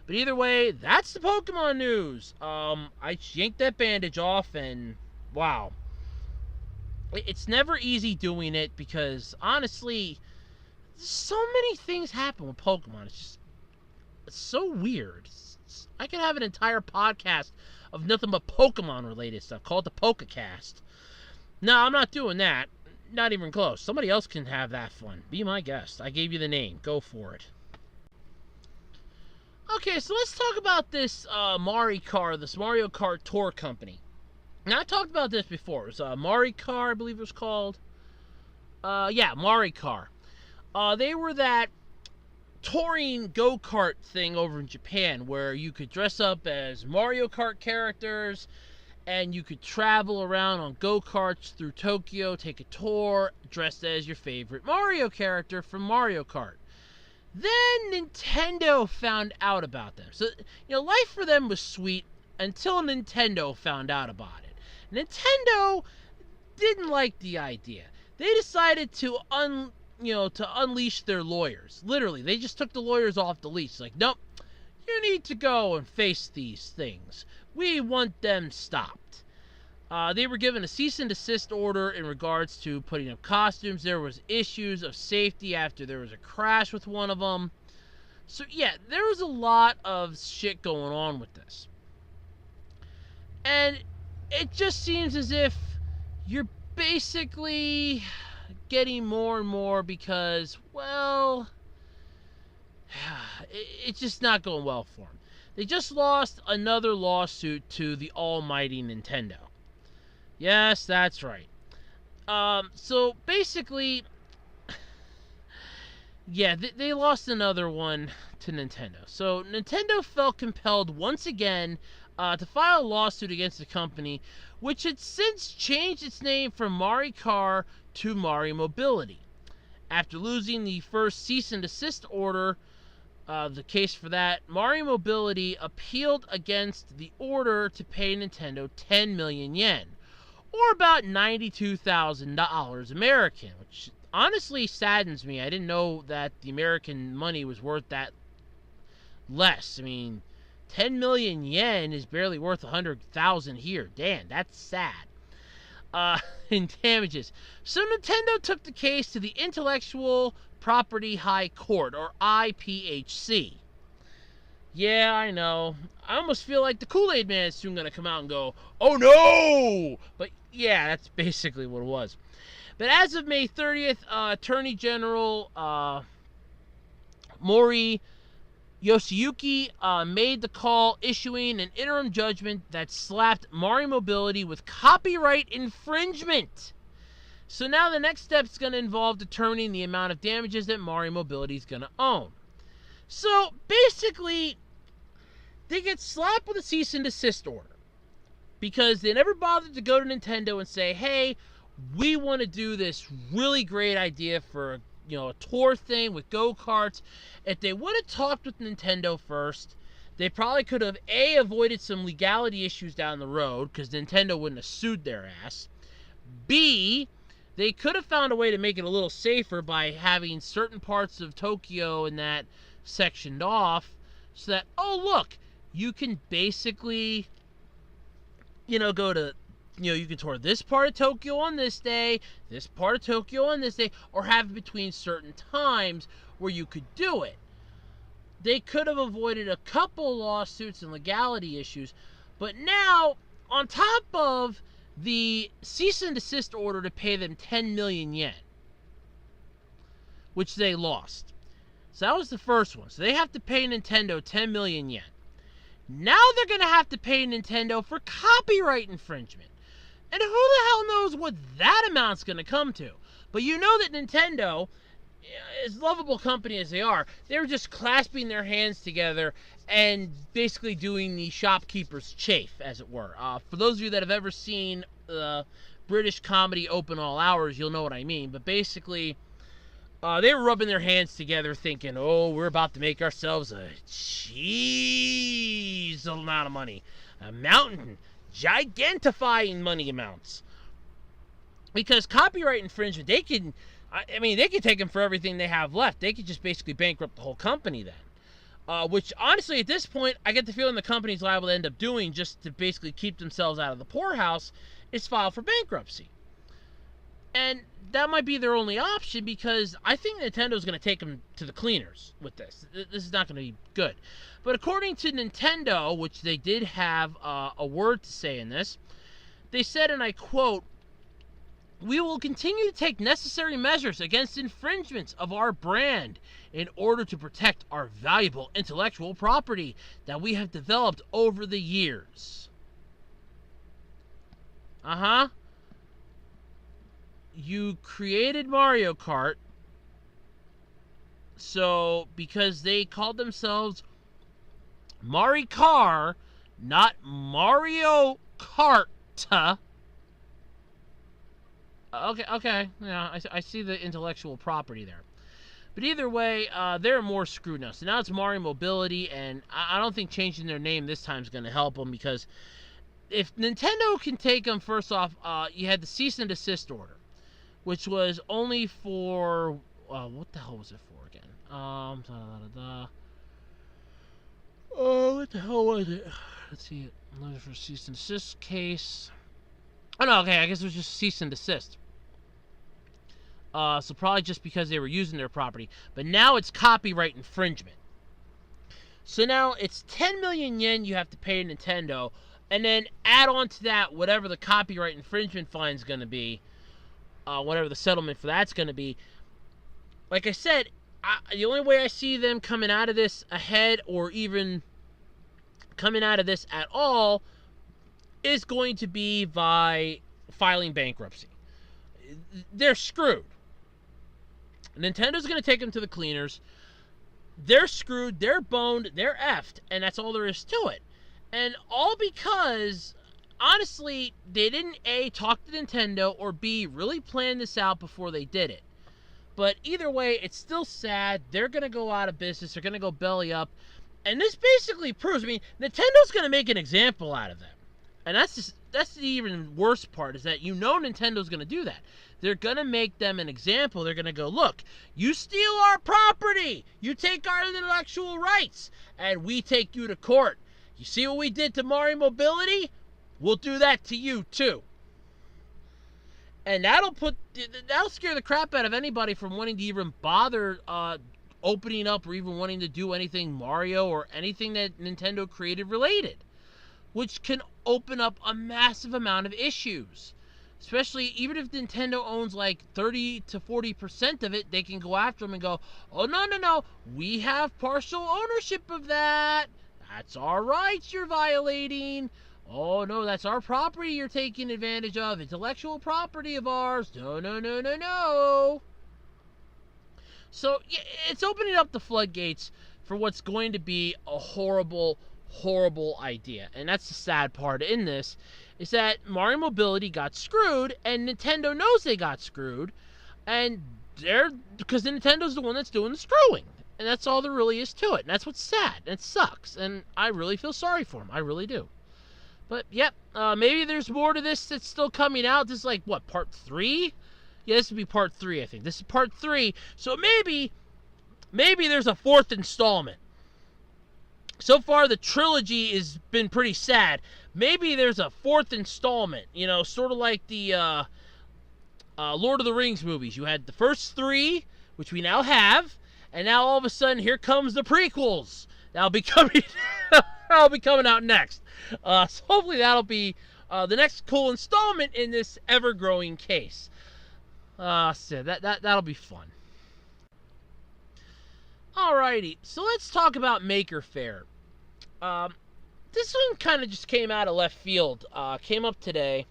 But either way, that's the Pokemon news. I yanked that bandage off, and wow. It's never easy doing it because, honestly, so many things happen with Pokemon. It's so weird. I could have an entire podcast of nothing but Pokemon-related stuff called the PokeCast. No, I'm not doing that. Not even close. Somebody else can have that fun. Be my guest. I gave you the name. Go for it. Okay, so let's talk about this Mario Kart Tour company. Now, I talked about this before. It was Maricar, I believe it was called. Yeah, Maricar. They were that touring go-kart thing over in Japan where you could dress up as Mario Kart characters and you could travel around on go-karts through Tokyo, take a tour, dressed as your favorite Mario character from Mario Kart. Then Nintendo found out about them. So, life for them was sweet until Nintendo found out about it. Nintendo didn't like the idea. They decided to unleash their lawyers. Literally, they just took the lawyers off the leash. Like, nope, you need to go and face these things. We want them stopped. They were given a cease and desist order in regards to putting up costumes. There was issues of safety after there was a crash with one of them. So yeah, there was a lot of shit going on with this. And it just seems as if you're basically getting more and more because, well, it's just not going well for them. They just lost another lawsuit to the almighty Nintendo. Yes, that's right. So basically, Yeah, they lost another one to Nintendo. So Nintendo felt compelled once again to file a lawsuit against the company, which had since changed its name from Maricar to Mario Mobility. After losing the first cease and desist order, the case for that, Mario Mobility appealed against the order to pay Nintendo 10 million yen, or about $92,000 American, which honestly saddens me. I didn't know that the American money was worth that less. I mean, 10 million yen is barely worth 100,000 here. Damn, that's sad. In damages. So Nintendo took the case to the Intellectual Property High Court, or IPHC. Yeah, I know. I almost feel like the Kool-Aid Man is soon going to come out and go, "Oh no!" But yeah, that's basically what it was. But as of May 30th, Attorney General Mori Yoshiyuki made the call, issuing an interim judgment that slapped Mario Mobility with copyright infringement. So now the next step is going to involve determining the amount of damages that Mario Mobility is going to own. So basically, they get slapped with a cease and desist order because they never bothered to go to Nintendo and say, "Hey, we want to do this really great idea for a tour thing with go-karts." If they would have talked with Nintendo first, they probably could have avoided some legality issues down the road because Nintendo wouldn't have sued their ass. B, they could have found a way to make it a little safer by having certain parts of Tokyo and that sectioned off, so that, oh look, you can basically go to you can tour this part of Tokyo on this day, this part of Tokyo on this day, or have it between certain times where you could do it. They could have avoided a couple lawsuits and legality issues, but now, on top of the cease and desist order to pay them 10 million yen, which they lost. So that was the first one. So they have to pay Nintendo 10 million yen. Now they're going to have to pay Nintendo for copyright infringement. And who the hell knows what that amount's going to come to? But you know that Nintendo, as lovable company as they are, they're just clasping their hands together and basically doing the shopkeeper's chafe, as it were. For those of you that have ever seen British comedy Open All Hours, you'll know what I mean. But basically, they were rubbing their hands together thinking, "Oh, we're about to make ourselves a cheese amount of money. A mountain. Gigantifying money amounts." Because copyright infringement, they can take them for everything they have left. They could just basically bankrupt the whole company then. Which, honestly, at this point, I get the feeling the company's liable to end up doing, just to basically keep themselves out of the poorhouse, is file for bankruptcy. And that might be their only option, because I think Nintendo's going to take them to the cleaners with this. This is not going to be good. But according to Nintendo, which they did have a word to say in this, they said, and I quote, "We will continue to take necessary measures against infringements of our brand in order to protect our valuable intellectual property that we have developed over the years." You created Mario Kart, so because they called themselves Maricar, not Mario Kart. Okay, yeah, I see the intellectual property there. But either way, they're more screwed now. So now it's Mario Mobility, and I don't think changing their name this time is going to help them, because if Nintendo can take them, first off, you had the cease and desist order, which was only for, what the hell was it for again? What the hell was it? Let's see. Looking for cease and desist case. Oh no, okay, I guess it was just cease and desist. So probably just because they were using their property. But now it's copyright infringement. So now it's 10 million yen you have to pay Nintendo, and then add on to that whatever the copyright infringement fine is going to be, whatever the settlement for that's going to be. Like I said, the only way I see them coming out of this ahead, or even coming out of this at all, is going to be by filing bankruptcy. They're screwed. Nintendo's going to take them to the cleaners. They're screwed, they're boned, they're effed, and that's all there is to it. And all because, honestly, they didn't A, talk to Nintendo, or B, really plan this out before they did it. But either way, it's still sad. They're going to go out of business. They're going to go belly up. And this basically proves, Nintendo's going to make an example out of them. And that's the even worse part, is that Nintendo's going to do that. They're going to make them an example. They're going to go, look, you steal our property. You take our intellectual rights. And we take you to court. You see what we did to Mario Mobility? We'll do that to you, too. And that'll scare the crap out of anybody from wanting to even bother opening up or even wanting to do anything Mario or anything that Nintendo created related, which can open up a massive amount of issues. Especially even if Nintendo owns like 30 to 40% of it, they can go after them and go, oh, no, we have partial ownership of that. That's our rights you're violating. Oh, no, that's our property you're taking advantage of. Intellectual property of ours. No. So, yeah, it's opening up the floodgates for what's going to be a horrible, horrible idea. And that's the sad part in this, is that Mario Mobility got screwed, and Nintendo knows they got screwed, and because Nintendo's the one that's doing the screwing. And that's all there really is to it. And that's what's sad. And it sucks. And I really feel sorry for them. I really do. But, yep, maybe there's more to this that's still coming out. This is like, what, part 3? Yeah, this would be part 3, I think. This is part 3. So maybe there's a 4th installment. So far, the trilogy has been pretty sad. Maybe there's a 4th installment. Sort of like the Lord of the Rings movies. You had the first 3, which we now have. And now, all of a sudden, here comes the prequels. That'll be coming out next. So hopefully that'll be the next cool installment in this ever-growing case. So that'll be fun. Alrighty, so let's talk about Maker Faire. This one kind of just came out of left field. Came up today.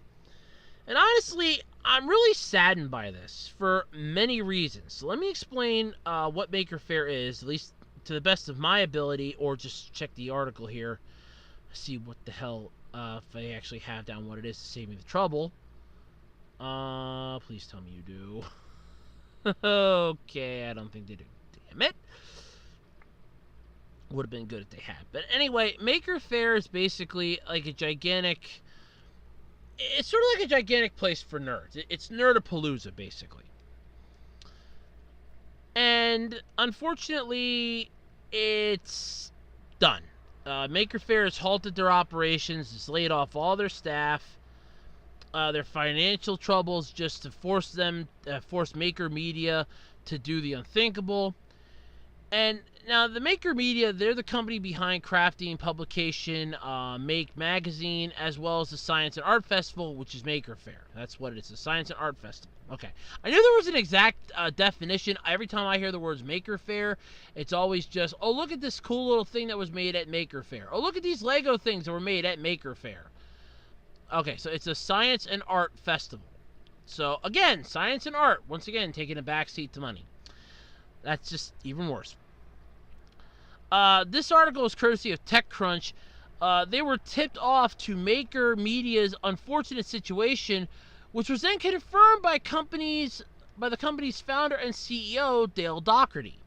And honestly, I'm really saddened by this for many reasons. So let me explain what Maker Faire is, at least to the best of my ability, or just check the article here. See what the hell, if I actually have down what it is to save me the trouble. Please tell me you do. Okay, I don't think they do. Damn it. Would have been good if they had. But anyway, Maker Faire is basically like a gigantic... It's sort of like a gigantic place for nerds. It's Nerdapalooza, basically. And unfortunately, it's done. Maker Faire has halted their operations, has laid off all their staff. Their financial troubles just to force Maker Media to do the unthinkable. And now the Maker Media, they're the company behind crafting, publication, Make Magazine, as well as the Science and Art Festival, which is Maker Faire. That's what it is, the Science and Art Festival. Okay. I knew there was an exact definition. Every time I hear the words Maker Faire, it's always just, oh, look at this cool little thing that was made at Maker Faire. Oh, look at these Lego things that were made at Maker Faire. Okay, so it's a Science and Art Festival. So, again, science and art, once again, taking a backseat to money. That's just even worse. This article is courtesy of TechCrunch. They were tipped off to Maker Media's unfortunate situation, which was then confirmed by the company's founder and CEO, Dale Doherty.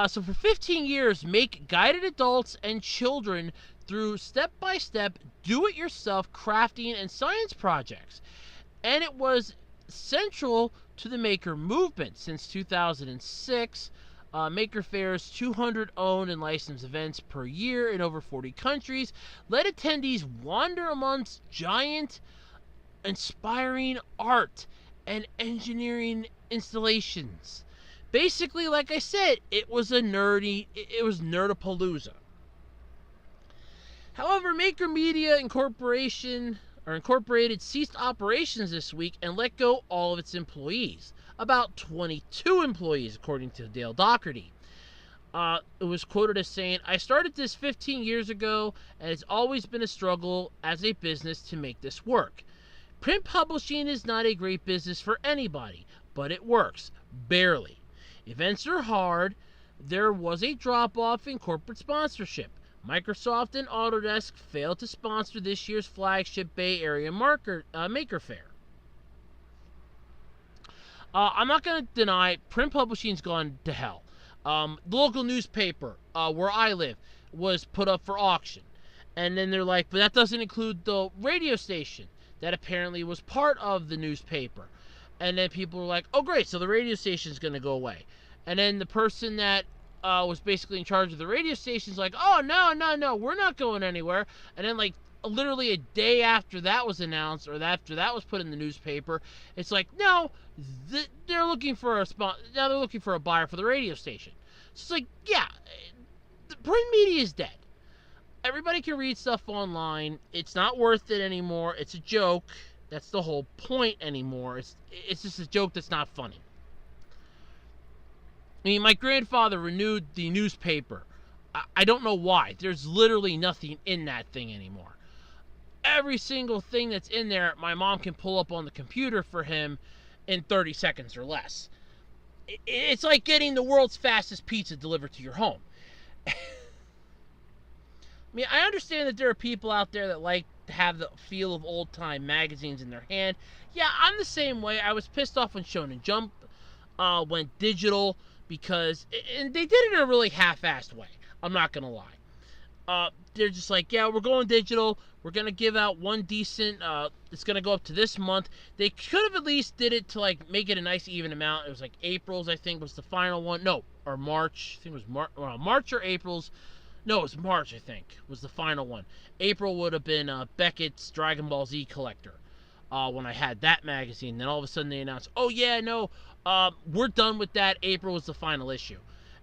So for 15 years, Make guided adults and children through step-by-step, do-it-yourself crafting and science projects. And it was central to the Maker movement since 2006. Maker Faire's 200 owned and licensed events per year in over 40 countries let attendees wander amongst giant, inspiring art and engineering installations. Basically, like I said, it was Nerdapalooza. However, Maker Media Incorporated ceased operations this week and let go all of its employees. About 22 employees, according to Dale Doherty. It was quoted as saying, "I started this 15 years ago, and it's always been a struggle as a business to make this work. Print publishing is not a great business for anybody, but it works. Barely. Events are hard. There was a drop-off in corporate sponsorship. Microsoft and Autodesk failed to sponsor this year's flagship Bay Area Maker Faire. I'm not going to deny print publishing's gone to hell. The local newspaper where I live was put up for auction. And then they're like, but that doesn't include the radio station that apparently was part of the newspaper. And then people were like, oh great, so the radio station's going to go away. And then the person that was basically in charge of the radio station's like, oh no, we're not going anywhere. And then like literally a day after that was announced, or after that was put in the newspaper, it's like, no, they're looking for they're looking for a buyer for the radio station. So it's like, yeah, the print media is dead. Everybody can read stuff online. It's not worth it anymore. It's a joke. That's the whole point anymore. It's just a joke that's not funny. I mean, my grandfather renewed the newspaper. I don't know why. There's literally nothing in that thing anymore. Every single thing that's in there, my mom can pull up on the computer for him in 30 seconds or less. It's like getting the world's fastest pizza delivered to your home. I mean, I understand that there are people out there that like to have the feel of old-time magazines in their hand. Yeah, I'm the same way. I was pissed off when Shonen Jump went digital, because, and they did it in a really half-assed way. I'm not going to lie. They're just like, yeah, we're going digital. We're going to give out one decent, it's going to go up to this month. They could have at least did it to, like, make it a nice even amount. It was like April's, I think, was the final one. No, or March. I think it was March or April's. No, it was March, I think, was the final one. April would have been Beckett's Dragon Ball Z collector when I had that magazine. Then all of a sudden they announced, oh, yeah, no, we're done with that. April was the final issue.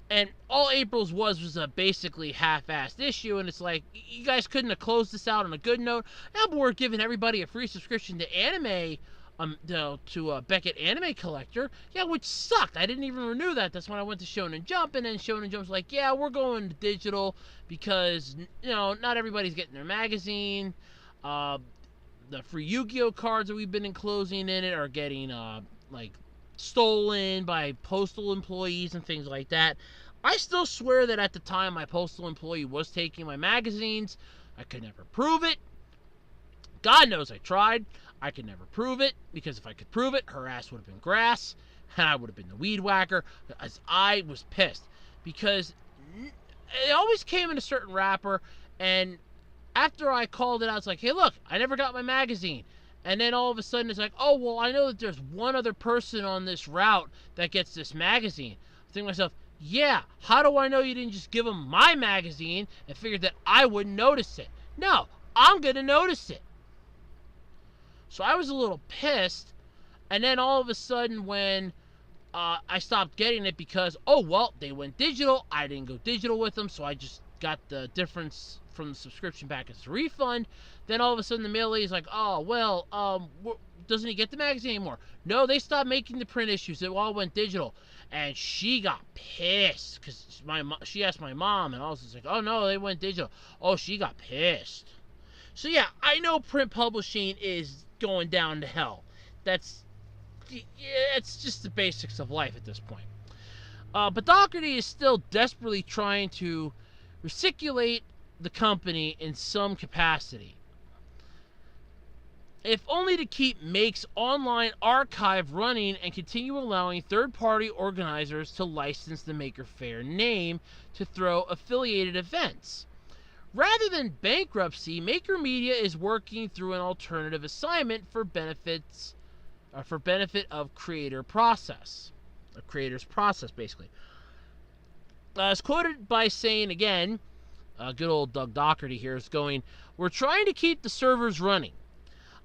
And all April's was a basically half-assed issue, and it's like, you guys couldn't have closed this out on a good note. Now, but we're giving everybody a free subscription to anime, to Beckett Anime Collector, yeah, which sucked. I didn't even renew that. That's when I went to Shonen Jump, and then Shonen Jump's like, yeah, we're going digital because, you know, not everybody's getting their magazine. The free Yu-Gi-Oh cards that we've been enclosing in it are getting, like, stolen by postal employees and things like that. I still swear that at the time my postal employee was taking my magazines. I could never prove it. God knows I tried. I could never prove it, because if I could prove it, her ass would have been grass, and I would have been the weed whacker, as I was pissed, because it always came in a certain wrapper, and after I called it out, it's like, hey, look, I never got my magazine. And then all of a sudden, it's like, oh, well, I know that there's one other person on this route that gets this magazine. I think to myself, yeah, how do I know you didn't just give them my magazine and figured that I wouldn't notice it? No, I'm going to notice it. So I was a little pissed, and then all of a sudden when I stopped getting it because, oh, well, they went digital, I didn't go digital with them, so I just got the difference from the subscription back as a refund. Then all of a sudden the mail lady's like, oh, well, doesn't he get the magazine anymore? No, they stopped making the print issues. It all went digital. And she got pissed because she asked my mom, and I was just like, oh, no, they went digital. Oh, she got pissed. So, yeah, I know print publishing is going down to hell. It's just the basics of life at this point. But Doherty is still desperately trying to reciculate the company in some capacity, if only to keep Make's online archive running and continue allowing third-party organizers to license the Maker Faire name to throw affiliated events. Rather than bankruptcy, Maker Media is working through an alternative assignment for benefit of creator's process, basically. It's quoted by saying again, good old Doug Doherty here is going, we're trying to keep the servers running.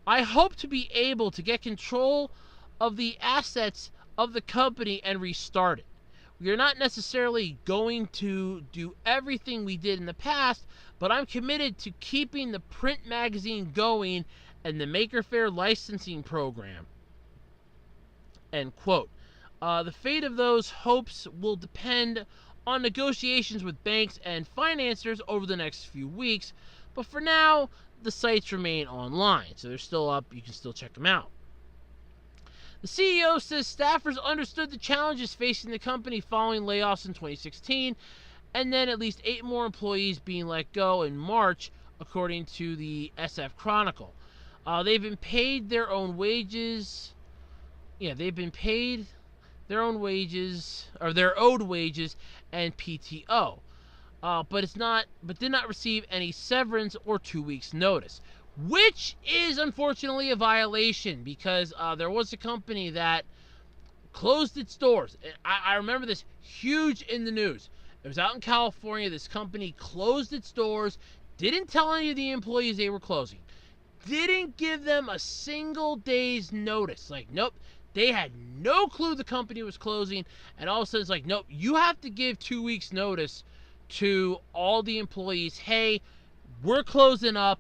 I hope to be able to get control of the assets of the company and restart it. We are not necessarily going to do everything we did in the past, but I'm committed to keeping the print magazine going and the Maker Faire licensing program. End quote. The fate of those hopes will depend on negotiations with banks and financiers over the next few weeks, but for now, the sites remain online, so they're still up. You can still check them out. The CEO says staffers understood the challenges facing the company following layoffs in 2016, and then at least 8 more employees being let go in March, according to the SF Chronicle. They've been paid their own wages. Yeah, they've been paid their own wages, or their owed wages, and PTO. But did not receive any severance or 2 weeks notice, which is unfortunately a violation, because there was a company that closed its doors. I remember this huge in the news. It was out in California. This company closed its doors, didn't tell any of the employees they were closing, didn't give them a single day's notice. Like, nope, they had no clue the company was closing, and all of a sudden it's like, nope, you have to give 2 weeks notice to all the employees. Hey, we're closing up.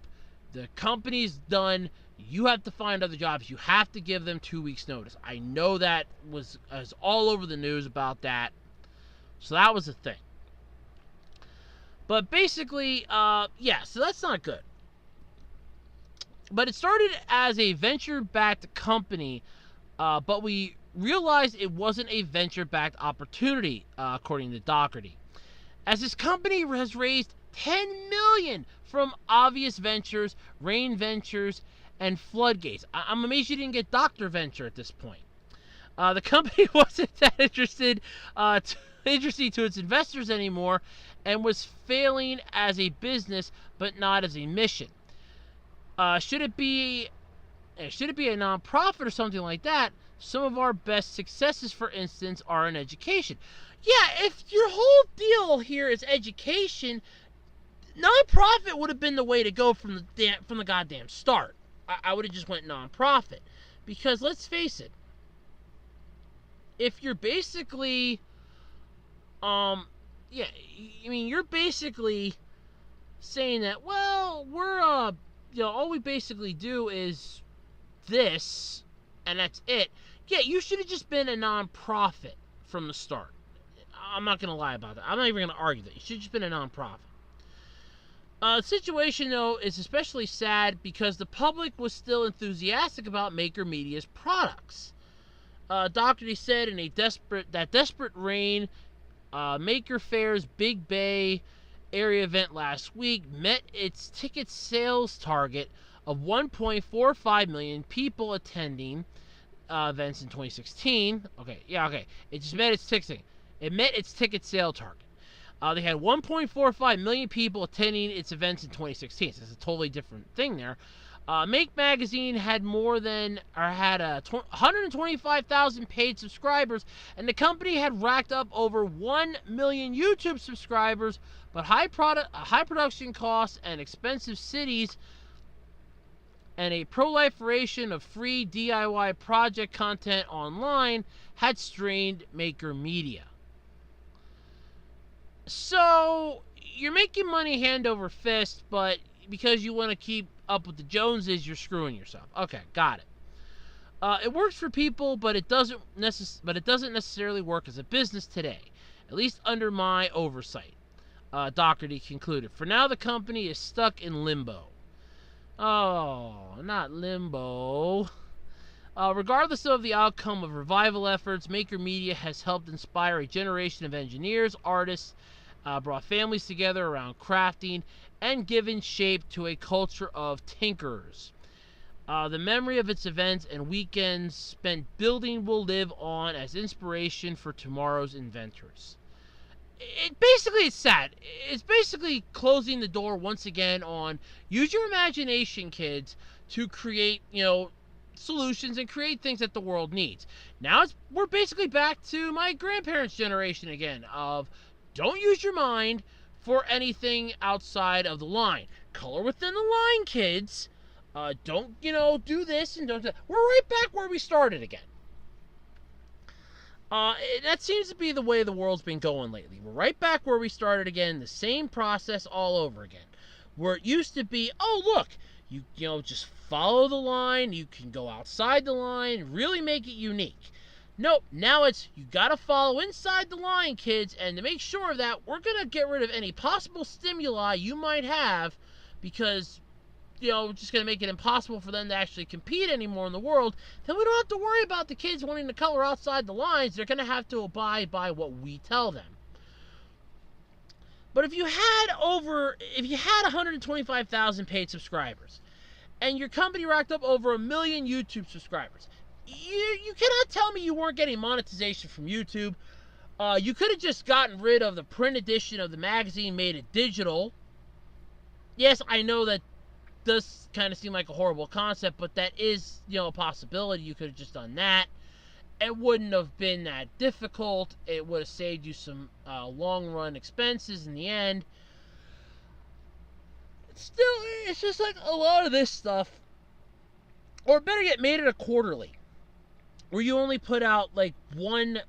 The company's done. You have to find other jobs. You have to give them 2 weeks notice. I know that was all over the news about that. So that was a thing. But basically, yeah, so that's not good. But it started as a venture-backed company, but we realized it wasn't a venture-backed opportunity, according to Doherty, as this company has raised $10 million from Obvious Ventures, Rain Ventures, and Floodgates. I'm amazed you didn't get Dr. Venture at this point. The company wasn't that interesting to its investors anymore, and was failing as a business, but not as a mission. Should it be a nonprofit or something like that? Some of our best successes, for instance, are in education. Yeah, if your whole deal here is education, nonprofit would have been the way to go from the goddamn start. I would have just went nonprofit, because let's face it, if you're basically, yeah, I mean, you're basically saying that, well, we're all we basically do is this, and that's it. Yeah, you should have just been a nonprofit from the start. I'm not going to lie about that. I'm not even going to argue that. You should have just been a nonprofit. The situation, though, is especially sad because the public was still enthusiastic about Maker Media's products. Doherty said in Desperate Rain, Maker Faire's Big Bay area event last week met its ticket sales target of 1.45 million people attending events in 2016. It just met its ticket. It met its ticket sale target. They had 1.45 million people attending its events in 2016. So it's a totally different thing there. Make Magazine had 125,000 paid subscribers, and the company had racked up over 1 million YouTube subscribers, but high production costs and expensive cities and a proliferation of free DIY project content online had strained Maker Media. So, you're making money hand over fist, but because you want to keep up with the Joneses, you're screwing yourself. Okay, got it. It works for people, but it doesn't necessarily work as a business today, at least under my oversight. Doherty concluded. For now, the company is stuck in limbo. Oh, not limbo. Regardless of the outcome of revival efforts, Maker Media has helped inspire a generation of engineers, artists, brought families together around crafting, and given shape to a culture of tinkerers. The memory of its events and weekends spent building will live on as inspiration for tomorrow's inventors. It's sad. It's basically closing the door once again on use your imagination, kids, to create, solutions and create things that the world needs. Now we're basically back to my grandparents' generation again of don't use your mind for anything outside of the line. Color within the line, kids. Don't, do this and don't do that. We're right back where we started again. That seems to be the way the world's been going lately. We're right back where we started again, the same process all over again. Where it used to be, oh, look, you just follow the line, you can go outside the line, really make it unique. Nope, now it's, you gotta follow inside the line, kids, and to make sure of that, we're gonna get rid of any possible stimuli you might have, because just going to make it impossible for them to actually compete anymore in the world, then we don't have to worry about the kids wanting to color outside the lines. They're going to have to abide by what we tell them. But if you had 125,000 paid subscribers, and your company racked up over 1 million YouTube subscribers, you cannot tell me you weren't getting monetization from YouTube. You could have just gotten rid of the print edition of the magazine, made it digital. Yes, I know that does kind of seem like a horrible concept, but that is, a possibility. You could have just done that. It wouldn't have been that difficult. It would have saved you some long-run expenses in the end. Still, it's just like a lot of this stuff. Or better yet, made it a quarterly, where you only put out like one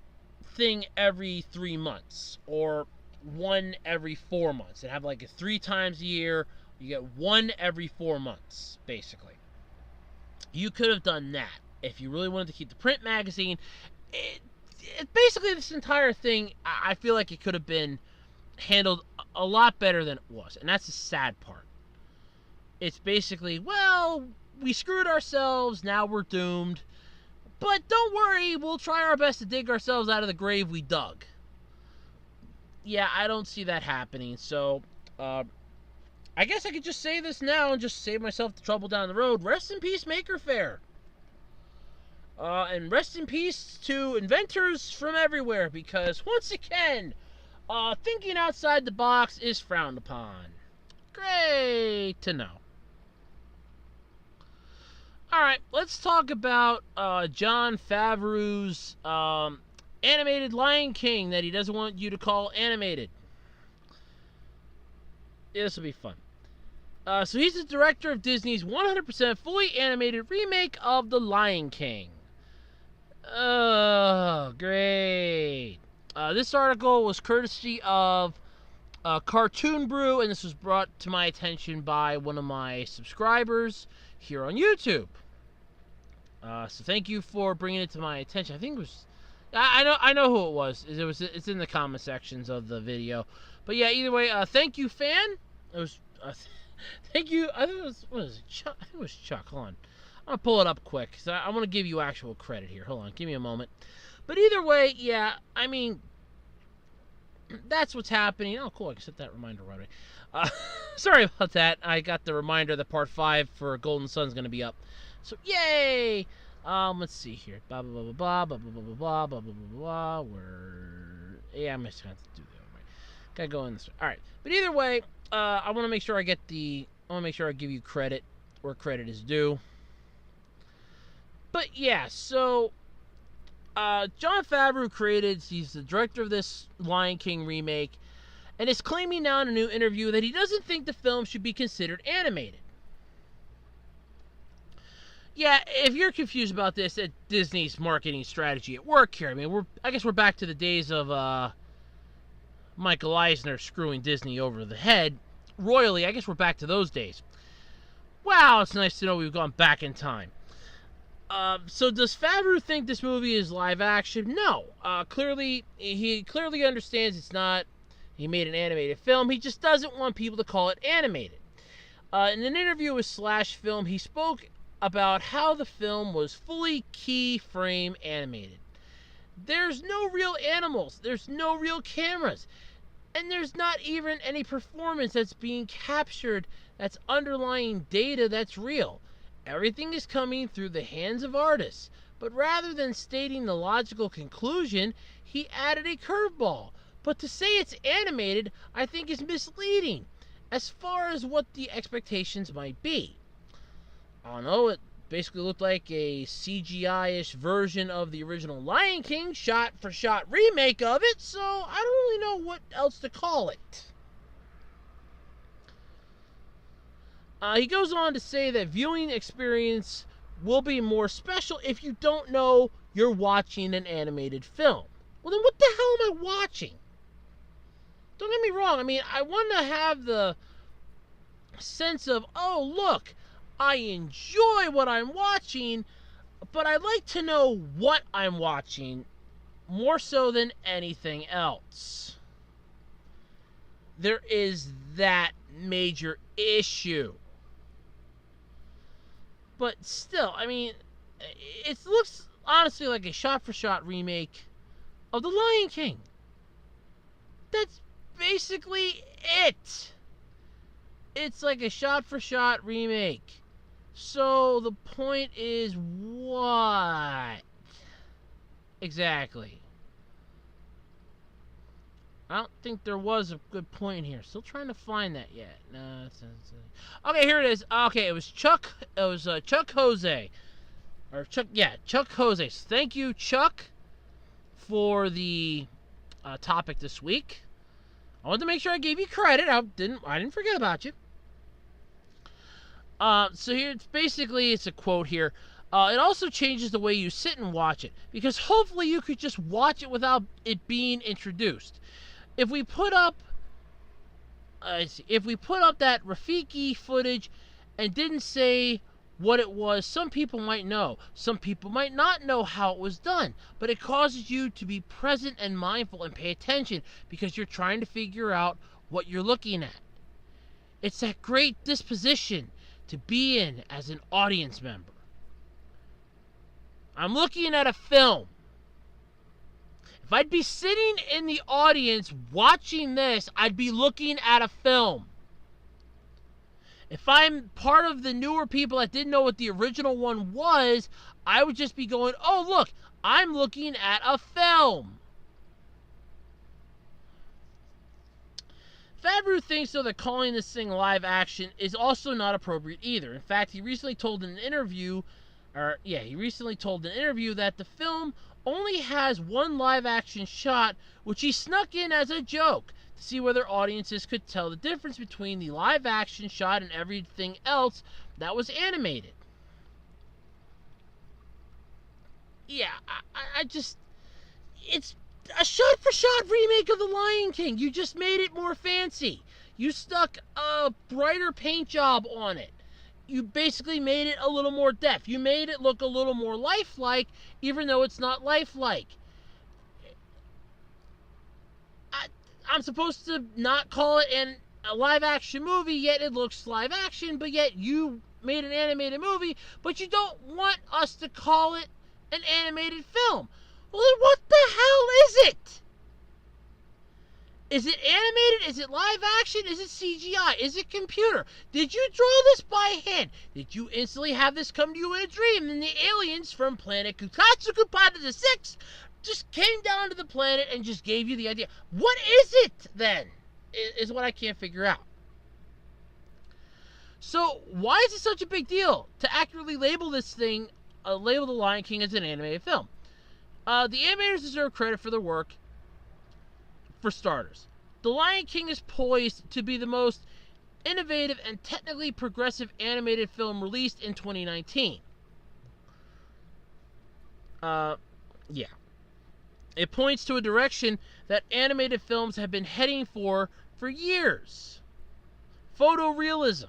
thing every 3 months, or one every 4 months, and have like 3 times a year. You get one every 4 months, basically. You could have done that if you really wanted to keep the print magazine. Basically, this entire thing, I feel like it could have been handled a lot better than it was, and that's the sad part. It's basically, well, we screwed ourselves, now we're doomed, but don't worry, we'll try our best to dig ourselves out of the grave we dug. Yeah, I don't see that happening, so I guess I could just say this now and just save myself the trouble down the road. Rest in peace, Maker Faire. And rest in peace to inventors from everywhere, because once again, thinking outside the box is frowned upon. Great to know. Alright, let's talk about Jon Favreau's animated Lion King that he doesn't want you to call animated. Yeah, this will be fun. So he's the director of Disney's 100% fully animated remake of The Lion King. Oh, great. This article was courtesy of Cartoon Brew, and this was brought to my attention by one of my subscribers here on YouTube. So thank you for bringing it to my attention. I think it was... I know who it was. It's in the comment sections of the video. But yeah, either way, thank you, fan. It was... thank you. I think it was... What is it? Chuck? I think it was Chuck. Hold on. I'm going to pull it up quick, because I want to give you actual credit here. Hold on. Give me a moment. But either way, yeah, I mean... That's what's happening. Oh, cool. I can set that reminder right away. Sorry about that. I got the reminder that Part 5 for Golden Sun's going to be up. So, yay! Let's see here. Blah, blah, blah, blah, blah, blah, blah, blah, blah, blah, blah, blah, yeah, I'm just going to do that right. Gotta go in this way. Alright. But either way, I want to make sure I give you credit where credit is due. But, yeah, so... Jon Favreau he's the director of this Lion King remake, and is claiming now in a new interview that he doesn't think the film should be considered animated. Yeah, if you're confused about this, at Disney's marketing strategy at work here, I mean, I guess we're back to the days of Michael Eisner screwing Disney over the head royally. I guess we're back to those days. Wow, it's nice to know we've gone back in time. So does Favreau think this movie is live action? No. He clearly understands it's not. He made an animated film. He just doesn't want people to call it animated. In an interview with Slash Film, he spoke about how the film was fully keyframe animated. There's no real animals. There's no real cameras. And there's not even any performance that's being captured that's underlying data that's real. Everything is coming through the hands of artists, but rather than stating the logical conclusion, he added a curveball. But to say it's animated, I think is misleading, as far as what the expectations might be. I don't know, it basically looked like a CGI-ish version of the original Lion King, shot-for-shot remake of it, so I don't really know what else to call it. He goes on to say that viewing experience will be more special if you don't know you're watching an animated film. Well, then what the hell am I watching? Don't get me wrong. I mean, I want to have the sense of, oh, look, I enjoy what I'm watching, but I like to know what I'm watching more so than anything else. There is that major issue. But still, I mean, it looks honestly like a shot-for-shot remake of The Lion King. That's basically it. It's like a shot-for-shot remake. So the point is what? Exactly. I don't think there was a good point here. Still trying to find that yet. No, okay, here it is. Okay, it was Chuck. It was Chuck Jose, or Chuck. Yeah, Chuck Jose. So thank you, Chuck, for the topic this week. I wanted to make sure I gave you credit. I didn't forget about you. So here it's a quote here. It also changes the way you sit and watch it, because hopefully you could just watch it without it being introduced. If we put up that Rafiki footage and didn't say what it was, some people might know. Some people might not know how it was done, but it causes you to be present and mindful and pay attention because you're trying to figure out what you're looking at. It's that great disposition to be in as an audience member. I'm looking at a film. If I'd be sitting in the audience watching this, I'd be looking at a film. If I'm part of the newer people that didn't know what the original one was, I would just be going, oh, look, I'm looking at a film. Favreau thinks, though, that calling this thing live action is also not appropriate either. In fact, he recently told in an interview that the film only has one live action shot, which he snuck in as a joke to see whether audiences could tell the difference between the live action shot and everything else that was animated. Yeah, it's a shot-for-shot remake of The Lion King. You just made it more fancy. You stuck a brighter paint job on it. You basically made it a little more depth. You made it look a little more lifelike, even though it's not lifelike. I'm supposed to not call it a live-action movie, yet it looks live-action, but yet you made an animated movie, but you don't want us to call it an animated film. Well, then what the hell is it? Is it animated? Is it live action? Is it CGI? Is it computer? Did you draw this by hand? Did you instantly have this come to you in a dream and the aliens from planet Kukatsukupada the 6th just came down to the planet and just gave you the idea? What is it then? Is what I can't figure out. So why is it such a big deal to accurately label this thing, label The Lion King as an animated film? The animators deserve credit for their work. For starters, The Lion King is poised to be the most innovative and technically progressive animated film released in 2019. Yeah. It points to a direction that animated films have been heading for years. Photorealism.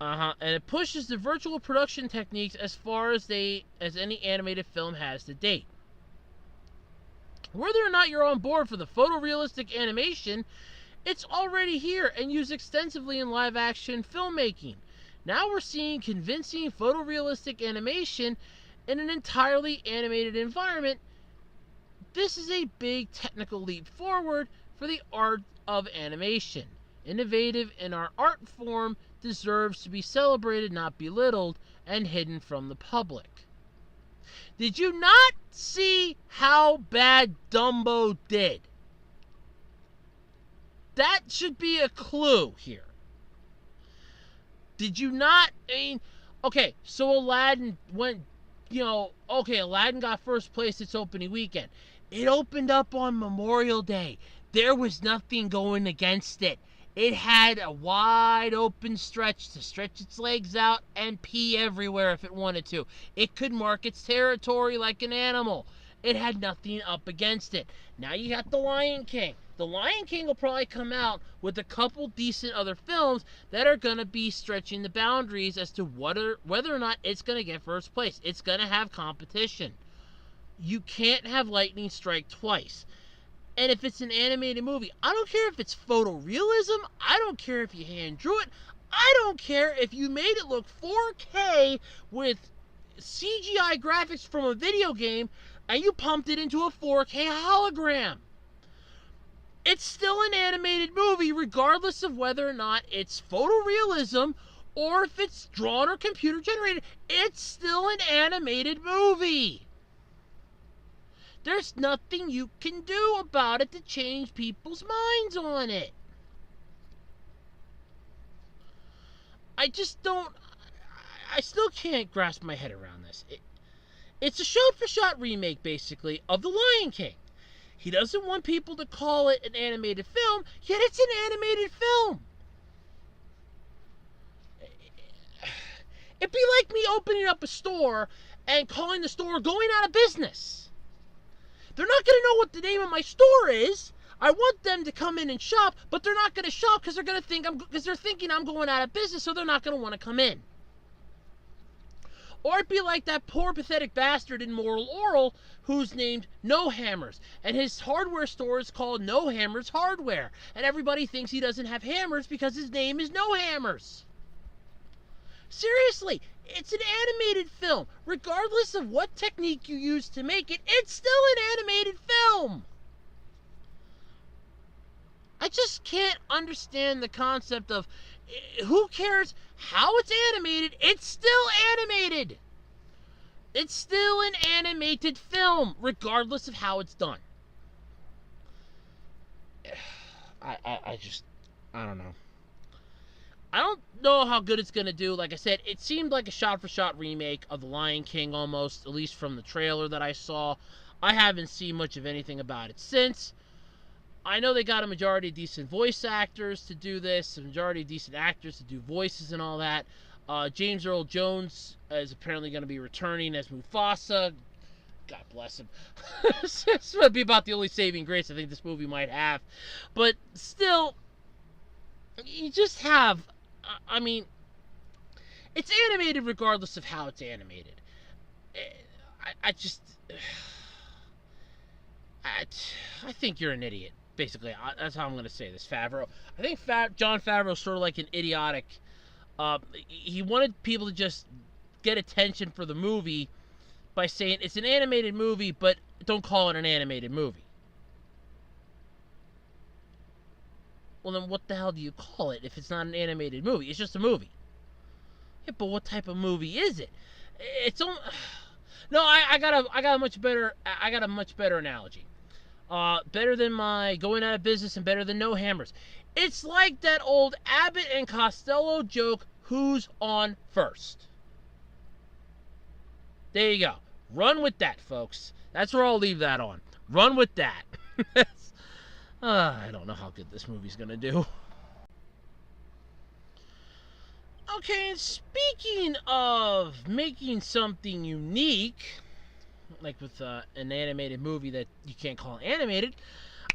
And it pushes the virtual production techniques as far as any animated film has to date. Whether or not you're on board for the photorealistic animation, it's already here and used extensively in live-action filmmaking. Now we're seeing convincing photorealistic animation in an entirely animated environment. This is a big technical leap forward for the art of animation. Innovative in our art form deserves to be celebrated, not belittled, and hidden from the public. Did you not see how bad Dumbo did? That should be a clue here. Did you not? I mean, okay, so Aladdin went, Aladdin got first place its opening weekend. It opened up on Memorial Day. There was nothing going against it. It had a wide open stretch to stretch its legs out and pee everywhere if it wanted to. It could mark its territory like an animal. It had nothing up against it. Now you got The Lion King. The Lion King will probably come out with a couple decent other films that are going to be stretching the boundaries as to whether or not it's going to get first place. It's going to have competition. You can't have lightning strike twice. And if it's an animated movie, I don't care if it's photorealism. I don't care if you hand drew it. I don't care if you made it look 4K with CGI graphics from a video game and you pumped it into a 4K hologram. It's still an animated movie regardless of whether or not it's photorealism or if it's drawn or computer generated. It's still an animated movie. There's nothing you can do about it to change people's minds on it. I just don't... I still can't grasp my head around this. It's a shot-for-shot remake, basically, of The Lion King. He doesn't want people to call it an animated film, yet it's an animated film. It'd be like me opening up a store and calling the store going out of business. They're not going to know what the name of my store is. I want them to come in and shop, but they're not going to shop because they're thinking I'm going out of business, so they're not going to want to come in. Or it'd be like that poor pathetic bastard in Moral Oral who's named No Hammers, and his hardware store is called No Hammers Hardware, and everybody thinks he doesn't have hammers because his name is No Hammers. Seriously, it's an animated film. Regardless of what technique you use to make it, it's still an animated film. I just can't understand the concept of who cares how it's animated. It's still animated. It's still an animated film, regardless of how it's done. I don't know. I don't know how good it's going to do. Like I said, it seemed like a shot-for-shot remake of The Lion King almost, at least from the trailer that I saw. I haven't seen much of anything about it since. I know they got a majority of decent voice actors to do this, a majority of decent actors to do voices and all that. James Earl Jones is apparently going to be returning as Mufasa. God bless him. This might be about the only saving grace I think this movie might have. But still, you just have... I mean, it's animated regardless of how it's animated. I think you're an idiot. Basically, that's how I'm going to say this, Favreau. I think Jon Favreau is sort of like an idiotic... he wanted people to just get attention for the movie by saying it's an animated movie, but don't call it an animated movie. Well, then what the hell do you call it if it's not an animated movie? It's just a movie. Yeah, but what type of movie is it? No, I got a much better analogy. Better than my going out of business and better than No Hammers. It's like that old Abbott and Costello joke, who's on first? There you go. Run with that, folks. That's where I'll leave that on. Run with that. I don't know how good this movie's going to do. Okay, and speaking of making something unique, like with an animated movie that you can't call animated,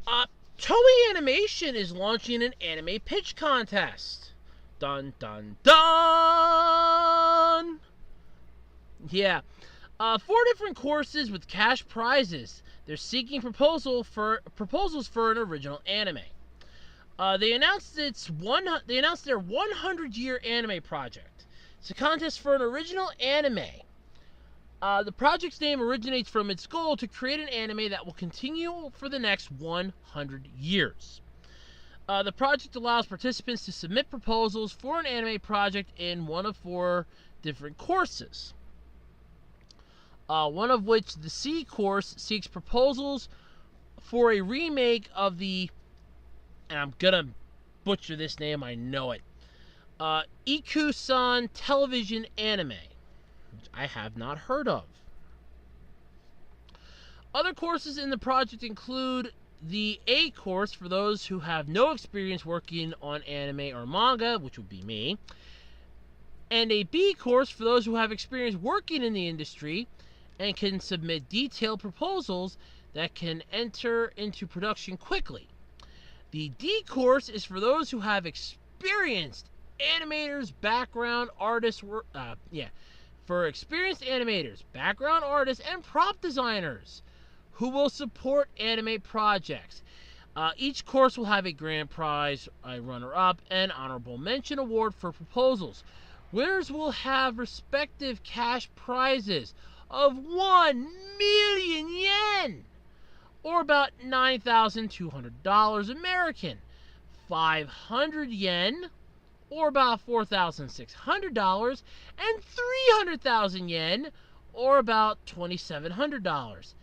Toei Animation is launching an anime pitch contest. Dun, dun, dun! Yeah. 4 different courses with cash prizes. They're seeking proposals for an original anime. They announced their 100-year anime project. It's a contest for an original anime. The project's name originates from its goal to create an anime that will continue for the next 100 years. The project allows participants to submit proposals for an anime project in one of 4 different courses. One of which, the C course, seeks proposals for a remake of the, and I'm gonna butcher this name, I know it, Iku-san television anime, which I have not heard of. Other courses in the project include the A course for those who have no experience working on anime or manga, which would be me, and a B course for those who have experience working in the industry and can submit detailed proposals that can enter into production quickly. The D course is for those who have experienced animators, background artists, for experienced animators, background artists, and prop designers who will support anime projects. Each course will have a grand prize, a runner-up, and honorable mention award for proposals. Winners will have respective cash prizes of 1 million yen, or about $9,200 American, 500 yen, or about $4,600, and 300,000 yen, or about $2,700.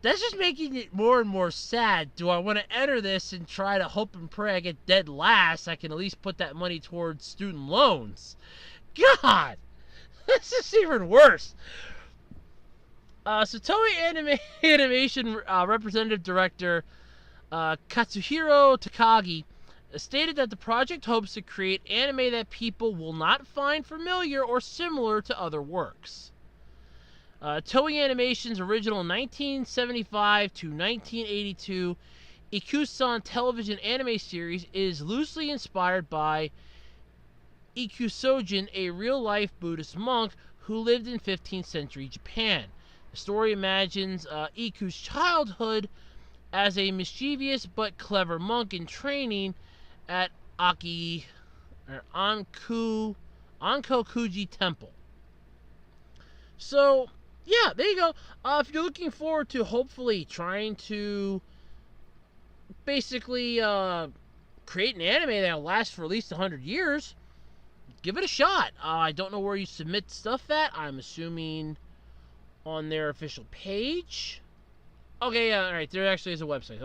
That's just making it more and more sad. Do I want to enter this and try to hope and pray I get dead last? I can at least put that money towards student loans. God! This is even worse. So Toei Animation Representative Director Katsuhiro Takagi stated that the project hopes to create anime that people will not find familiar or similar to other works. Toei Animation's original 1975 to 1982 Ikusan television anime series is loosely inspired by Ikusojin, a real-life Buddhist monk who lived in 15th century Japan. The story imagines Iku's childhood as a mischievous but clever monk in training at Ankokuji Temple. So, yeah, there you go. If you're looking forward to hopefully trying to basically create an anime that'll last for at least 100 years, give it a shot. I don't know where you submit stuff at. I'm assuming on their official page. Okay, yeah, alright, there actually is a website.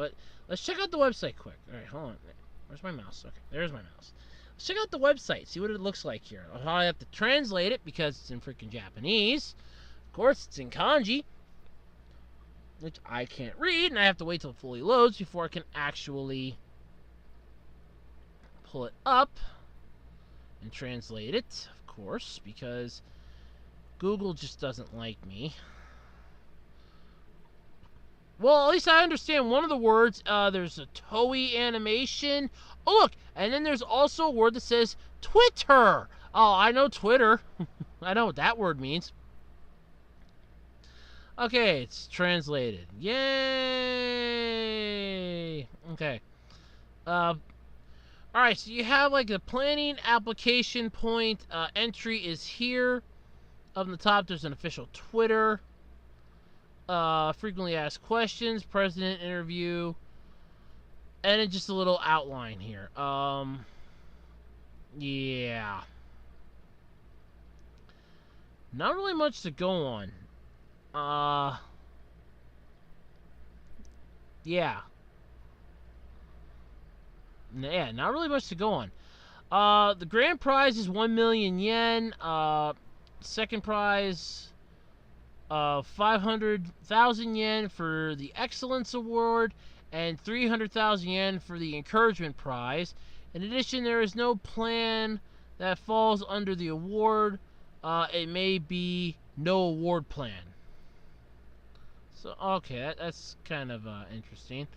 Let's check out the website quick. Alright, hold on. Where's my mouse? Okay, there's my mouse. Let's check out the website, see what it looks like here. I have to translate it because it's in freaking Japanese. Of course, it's in kanji, which I can't read, and I have to wait till it fully loads before I can actually pull it up and translate it, of course, because Google just doesn't like me. Well, at least I understand one of the words. There's a Toei animation. Oh, look, and then there's also a word that says Twitter. Oh, I know Twitter. I know what that word means. Okay, it's translated. Yay! Okay. Alright, so you have like the planning application point. Entry is here. Up on the top, there's an official Twitter. Frequently asked questions, president interview, and then just a little outline here. Yeah. Not really much to go on. Yeah. Yeah, not really much to go on. The grand prize is 1 million yen. Second prize, 500,000 yen for the Excellence Award, and 300,000 yen for the Encouragement Prize. In addition, there is no plan that falls under the award. It may be no award plan. So, okay, that's kind of interesting.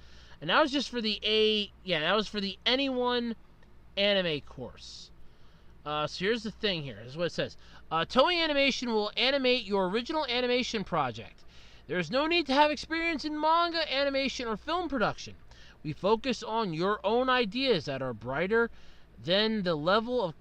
And that was just for the that was for the Anyone anime course. So here's the thing here. This is what it says. Toei Animation will animate your original animation project. There is no need to have experience in manga, animation, or film production. We focus on your own ideas that are brighter than the level of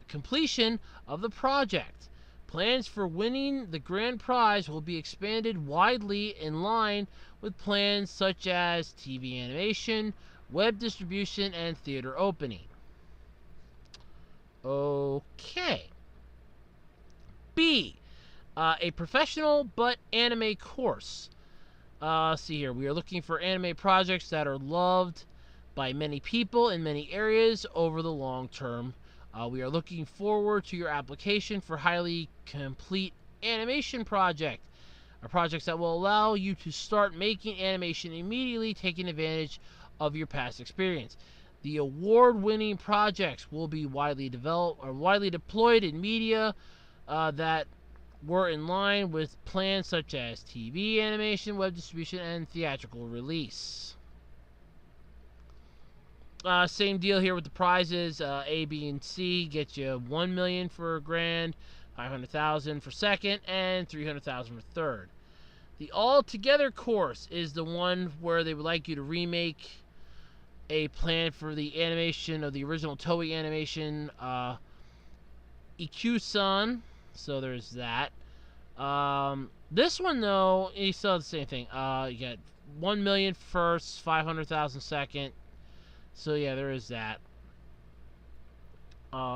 completion of the project. Plans for winning the grand prize will be expanded widely in line with plans such as TV animation, web distribution, and theater opening. Okay. B. A professional but anime course. See here, we are looking for anime projects that are loved by many people in many areas over the long term. We are looking forward to your application for highly complete animation project. Projects that will allow you to start making animation immediately, taking advantage of your past experience. The award-winning projects will be widely deployed in media that were in line with plans such as TV animation, web distribution, and theatrical release. Same deal here with the prizes. A, B, and C get you 1 million for a grand, 500,000 for second, and 300,000 for third. The all-together course is the one where they would like you to remake a plan for the animation of the original Toei animation, EQ-san. So there's that. This one though, you still have the same thing. You got 1 million first, 500,000 second. So yeah, there is that.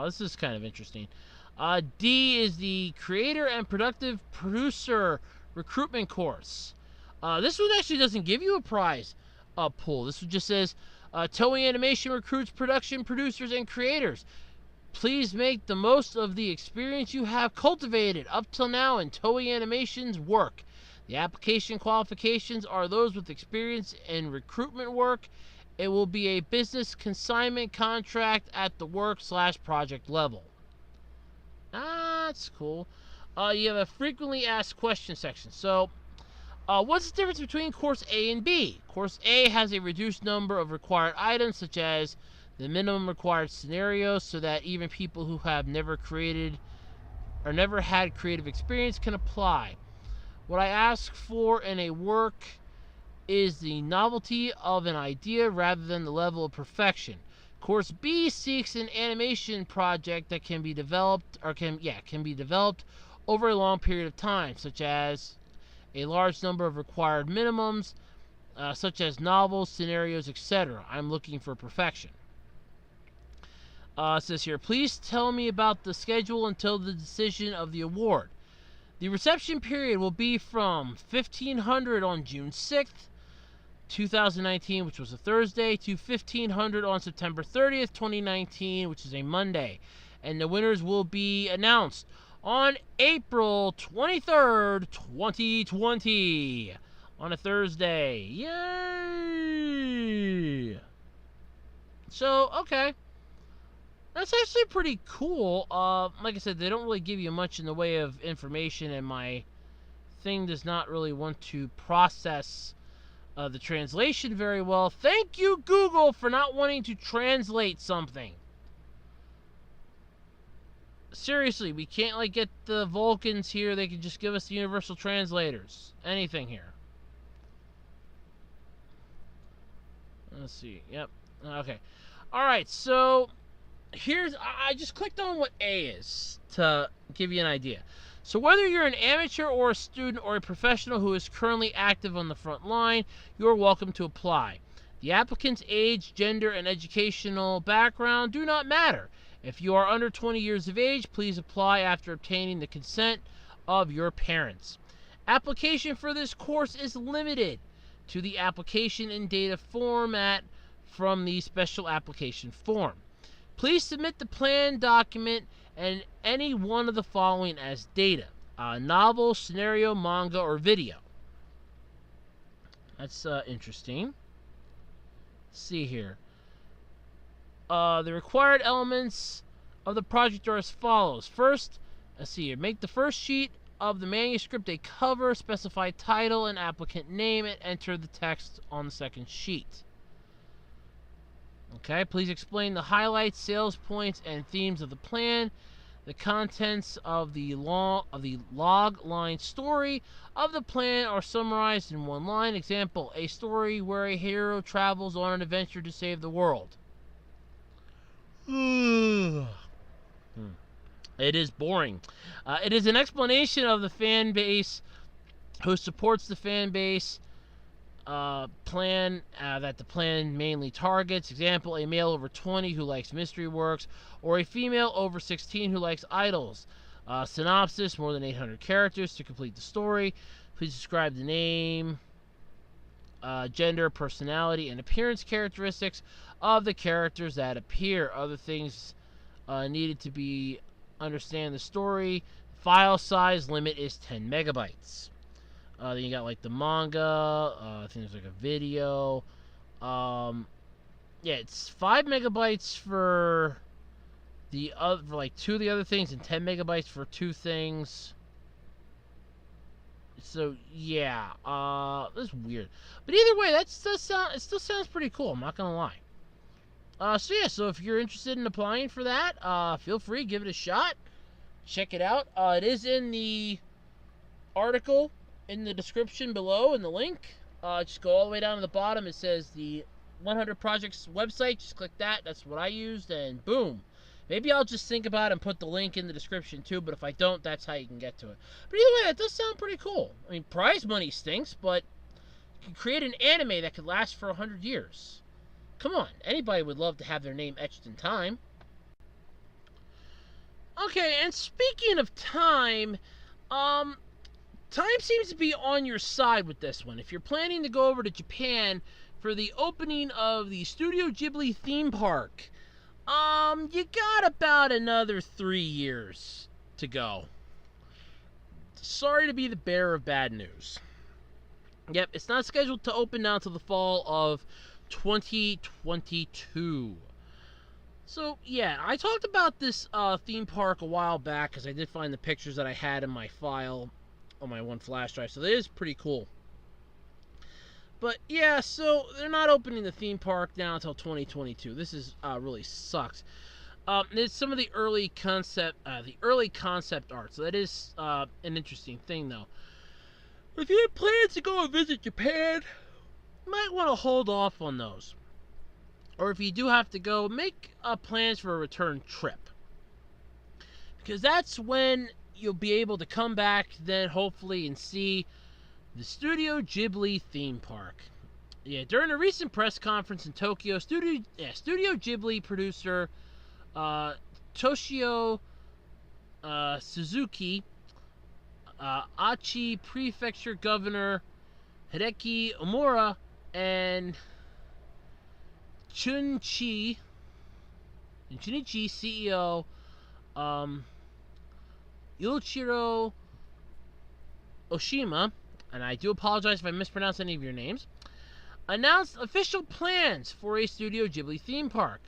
This is kind of interesting. D is the creator and productive producer recruitment course. This one actually doesn't give you a prize pool. This one just says Toei Animation recruits production producers and creators. Please make the most of the experience you have cultivated up till now in Toei Animation's work. The application qualifications are those with experience in recruitment work. It will be a business consignment contract at the work/project level. That's cool. You have a frequently asked questions section. So, what's the difference between Course A and B? Course A has a reduced number of required items, such as the minimum required scenarios, so that even people who have never created or never had creative experience can apply. What I ask for in a work is the novelty of an idea rather than the level of perfection. Course B seeks an animation project that can be developed over a long period of time, such as a large number of required minimums, such as novels, scenarios, etc. I'm looking for perfection. It says here, please tell me about the schedule until the decision of the award. The reception period will be from 1500 on June 6th, 2019, which was a Thursday, to 1500 on September 30th, 2019, which is a Monday. And the winners will be announced on April 23rd, 2020, on a Thursday. Yay! So, okay. That's actually pretty cool. Like I said, they don't really give you much in the way of information, and my thing does not really want to process the translation very well. Thank you, Google, for not wanting to translate something. Seriously, we can't like get the Vulcans here. They can just give us the universal translators. Anything here. Let's see. Yep. Okay. Alright, so I just clicked on what A is to give you an idea. So whether you're an amateur or a student or a professional who is currently active on the front line, you're welcome to apply. The applicant's age, gender, and educational background do not matter. If you are under 20 years of age, please apply after obtaining the consent of your parents. Application for this course is limited to the application and data format from the special application form. Please submit the plan document and any one of the following as data: novel, scenario, manga, or video. That's interesting. Let's see here. The required elements of the project are as follows. First, let's see here. Make the first sheet of the manuscript a cover, specify title and applicant name, and enter the text on the second sheet. Okay, please explain the highlights, sales points, and themes of the plan. The contents of the log line story of the plan are summarized in one line. Example, a story where a hero travels on an adventure to save the world. It is boring. It is an explanation of the fan base who supports the fan base plan that the plan mainly targets. Example, a male over 20 who likes mystery works, or a female over 16 who likes idols. Synopsis, more than 800 characters to complete the story. Please describe the name, gender, personality, and appearance characteristics of the characters that appear. Other things needed to be understand the story. File size limit is 10 megabytes. Then you got like the manga. I think there's like a video. Yeah, it's 5 megabytes for the other, for like 2 of the other things, and 10 megabytes for 2 things. So yeah, that's weird. But either way, it still sounds pretty cool. I'm not gonna lie. So yeah, so if you're interested in applying for that, feel free, give it a shot. Check it out. It is in the article in the description below in the link. Just go all the way down to the bottom. It says the 100 Projects website. Just click that. That's what I used, and boom. Maybe I'll just think about it and put the link in the description too, but if I don't, that's how you can get to it. But either way, that does sound pretty cool. I mean, prize money stinks, but you can create an anime that could last for 100 years. Come on, anybody would love to have their name etched in time. Okay, and speaking of time, time seems to be on your side with this one. If you're planning to go over to Japan for the opening of the Studio Ghibli theme park, you got about another 3 years to go. Sorry to be the bearer of bad news. Yep, it's not scheduled to open now until the fall of 2022. So, yeah, I talked about this theme park a while back because I did find the pictures that I had in my file on my one flash drive, so that is pretty cool. But yeah, so they're not opening the theme park now until 2022. This is really sucks. There's some of the early concept art, so that is an interesting thing, though. If you have plans to go and visit Japan, you might want to hold off on those. Or if you do have to go, make plans for a return trip, because that's when you'll be able to come back then, hopefully, and see the Studio Ghibli theme park. Yeah, during a recent press conference in Tokyo, Studio Ghibli producer Toshio Suzuki, Aichi Prefecture Governor Hideki Omura, and Chunichi CEO Yuichiro Oshima, and I do apologize if I mispronounce any of your names, announced official plans for a Studio Ghibli theme park.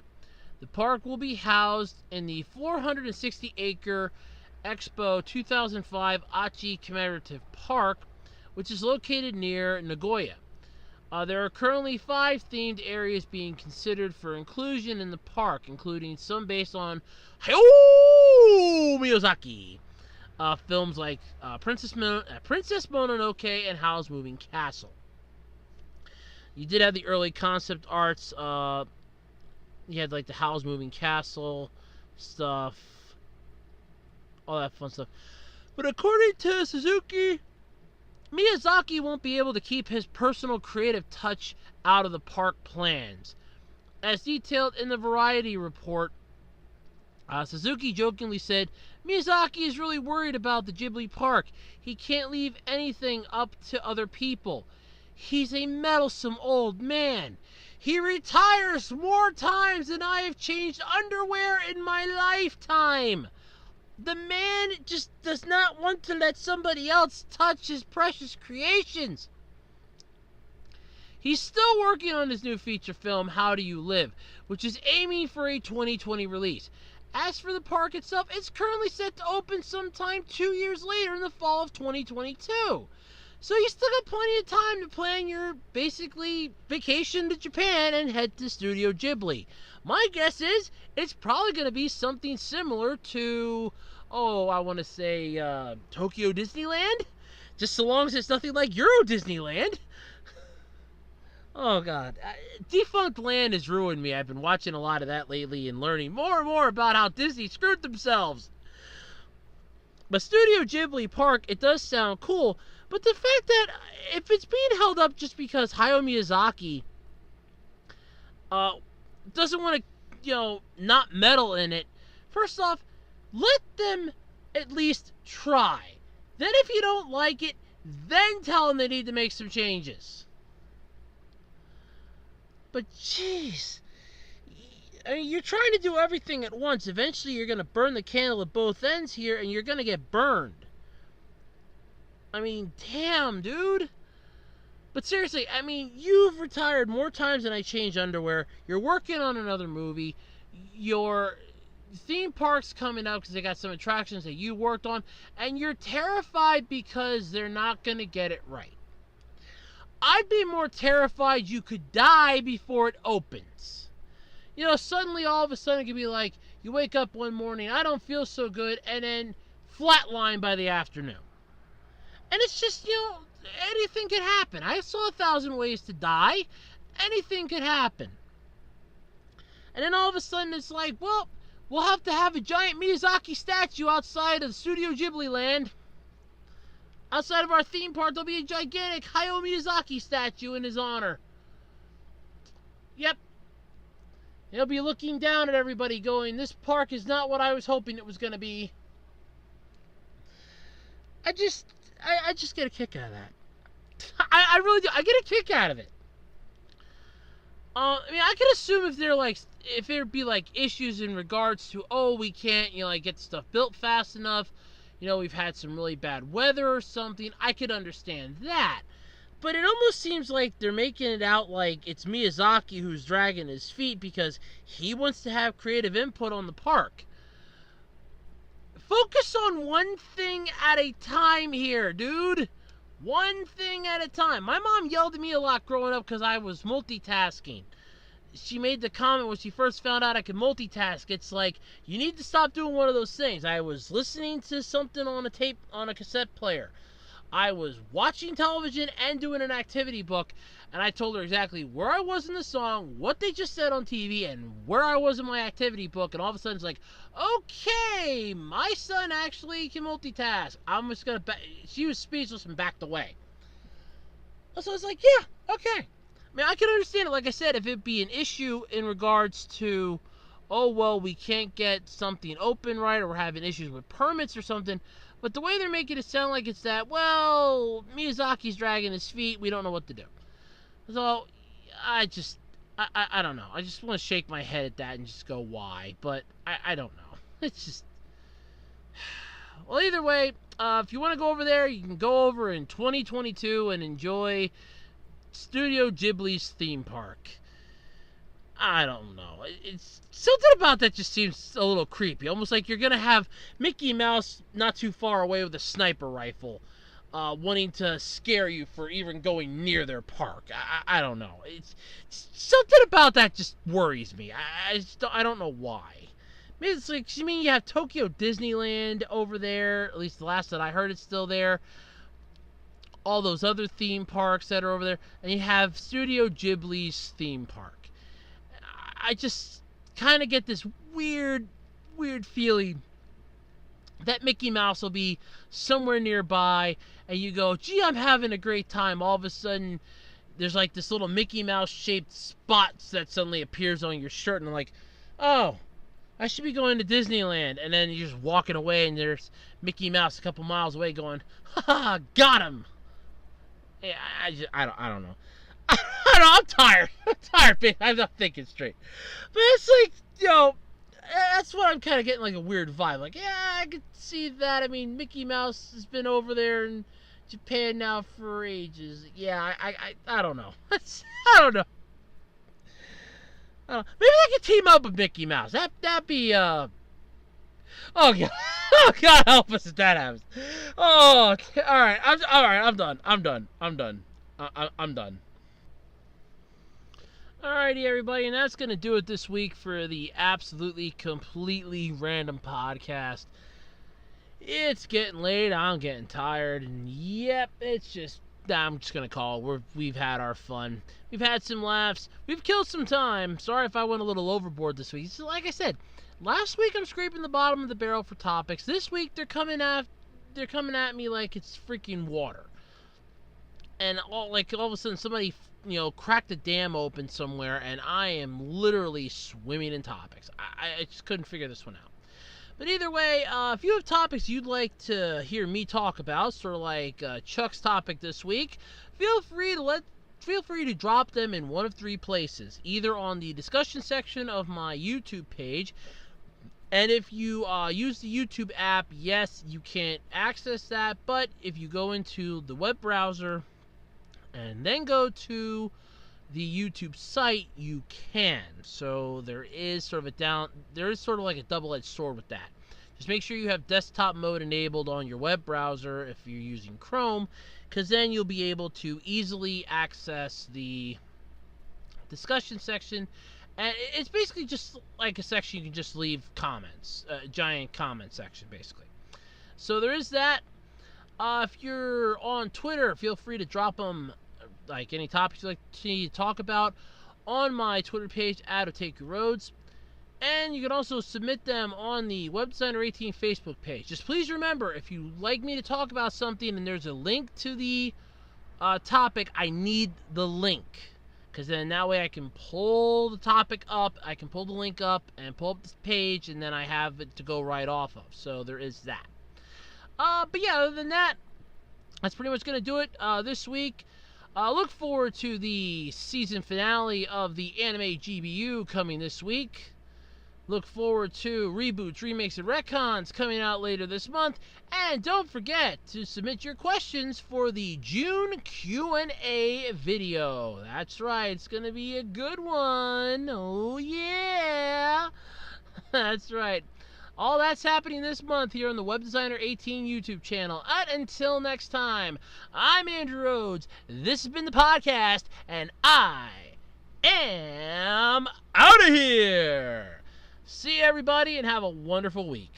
The park will be housed in the 460-acre Expo 2005 Aichi Commemorative Park, which is located near Nagoya. There are currently 5 themed areas being considered for inclusion in the park, including some based on Hayao Miyazaki films like Princess Mononoke and Howl's Moving Castle. You did have the early concept arts. You had like the Howl's Moving Castle stuff, all that fun stuff. But according to Suzuki, Miyazaki won't be able to keep his personal creative touch out of the park plans. As detailed in the Variety report, Suzuki jokingly said, "Miyazaki is really worried about the Ghibli Park. He can't leave anything up to other people. He's a meddlesome old man. He retires more times than I have changed underwear in my lifetime. The man just does not want to let somebody else touch his precious creations." He's still working on his new feature film, How Do You Live, which is aiming for a 2020 release. As for the park itself, it's currently set to open sometime 2 years later in the fall of 2022. So you still got plenty of time to plan your, basically, vacation to Japan and head to Studio Ghibli. My guess is it's probably going to be something similar to, I want to say Tokyo Disneyland? Just so long as it's nothing like Euro Disneyland. Oh, God. Defunct Land has ruined me. I've been watching a lot of that lately and learning more and more about how Disney screwed themselves. But Studio Ghibli Park, it does sound cool. But the fact that if it's being held up just because Hayao Miyazaki doesn't want to, not meddle in it, first off, let them at least try. Then if you don't like it, then tell them they need to make some changes. But jeez, I mean, you're trying to do everything at once. Eventually you're going to burn the candle at both ends here, and you're going to get burned. I mean, damn, dude. But seriously, I mean, you've retired more times than I change underwear. You're working on another movie. Your theme park's coming up because they got some attractions that you worked on. And you're terrified because they're not going to get it right. I'd be more terrified you could die before it opens. Suddenly, all of a sudden, it could be like, you wake up one morning, I don't feel so good, and then flatline by the afternoon. And it's just, anything could happen. I saw 1,000 Ways to Die, Anything could happen. And then all of a sudden it's like, well, we'll have to have a giant Miyazaki statue outside of Studio Ghibli Land. Outside of our theme park, there'll be a gigantic Hayao Miyazaki statue in his honor. Yep. He'll be looking down at everybody going, this park is not what I was hoping it was going to be. I just get a kick out of that. I really do. I get a kick out of it. I mean, I could assume if there'd be like issues in regards to, oh, we can't, like get stuff built fast enough. We've had some really bad weather or something. I could understand that. But it almost seems like they're making it out like it's Miyazaki who's dragging his feet because he wants to have creative input on the park. Focus on one thing at a time here, dude. One thing at a time. My mom yelled at me a lot growing up because I was multitasking. She made the comment when she first found out I could multitask. It's like, you need to stop doing one of those things. I was listening to something on a cassette player. I was watching television and doing an activity book, and I told her exactly where I was in the song, what they just said on TV, and where I was in my activity book, and all of a sudden it's like, okay, my son actually can multitask. I'm just gonna she was speechless and backed away. So I was like, yeah, okay. I mean, I can understand it, like I said, if it be an issue in regards to, oh, well, we can't get something open right, or we're having issues with permits or something. But the way they're making it sound like it's that, well, Miyazaki's dragging his feet, we don't know what to do. So, I don't know. I just want to shake my head at that and just go, why? But I don't know. It's just... Well, either way, if you want to go over there, you can go over in 2022 and enjoy Studio Ghibli's theme park. I don't know. It's something about that just seems a little creepy. Almost like you're going to have Mickey Mouse not too far away with a sniper rifle, wanting to scare you for even going near their park. I don't know. It's something about that just worries me. I don't know why. Maybe it's like, you mean you have Tokyo Disneyland over there? At least the last that I heard, it's still there. All those other theme parks that are over there, and you have Studio Ghibli's theme park. I just kind of get this weird feeling that Mickey Mouse will be somewhere nearby, and you go, gee, I'm having a great time. All of a sudden, there's like this little Mickey Mouse-shaped spot that suddenly appears on your shirt, and I'm like, oh, I should be going to Disneyland. And then you're just walking away, and there's Mickey Mouse a couple miles away going, ha, got him. Yeah, I don't know. I don't know, I'm tired. Man. I'm not thinking straight. But it's like, that's what I'm kind of getting, like a weird vibe. Like, yeah, I could see that. I mean, Mickey Mouse has been over there in Japan now for ages. Yeah, I don't know. I don't know. Maybe I could team up with Mickey Mouse. That'd be, oh, God. Oh, God help us if that happens. Oh, all right. I'm done. I'm done. Alrighty, everybody, and that's going to do it this week for the absolutely, completely random podcast. It's getting late, I'm getting tired, and yep, I'm just going to call it. We've had our fun. We've had some laughs. We've killed some time. Sorry if I went a little overboard this week. So, like I said, last week I'm scraping the bottom of the barrel for topics. This week they're coming at me like it's freaking water. And all of a sudden somebody cracked the dam open somewhere, and I am literally swimming in topics. I just couldn't figure this one out. But either way, if you have topics you'd like to hear me talk about, sort of like Chuck's topic this week, feel free to drop them in one of three places. Either on the discussion section of my YouTube page, and if you use the YouTube app, yes, you can't access that, but if you go into the web browser and then go to the YouTube site, you can. So there is sort of like a double-edged sword with that. Just make sure you have desktop mode enabled on your web browser if you're using Chrome, because then you'll be able to easily access the discussion section. And it's basically just like a section you can just leave comments, a giant comment section, basically. So there is that. If you're on Twitter, feel free to drop them like any topics you'd like to talk about on my Twitter page at Otaku Roads. And you can also submit them on the Web Designer 18 Facebook page. Just please remember, if you'd like me to talk about something and there's a link to the topic, I need the link. Because then that way I can pull the topic up, I can pull the link up and pull up this page, and then I have it to go right off of. So there is that. But yeah, other than that, that's pretty much going to do it this week. Look forward to the season finale of the Anime GBU coming this week. Look forward to reboots, remakes, and retcons coming out later this month. And don't forget to submit your questions for the June Q&A video. That's right, it's going to be a good one. Oh, yeah. That's right. All that's happening this month here on the Web Designer 18 YouTube channel. And until next time, I'm Andrew Rhodes. This has been the podcast, and I am out of here. See everybody, and have a wonderful week.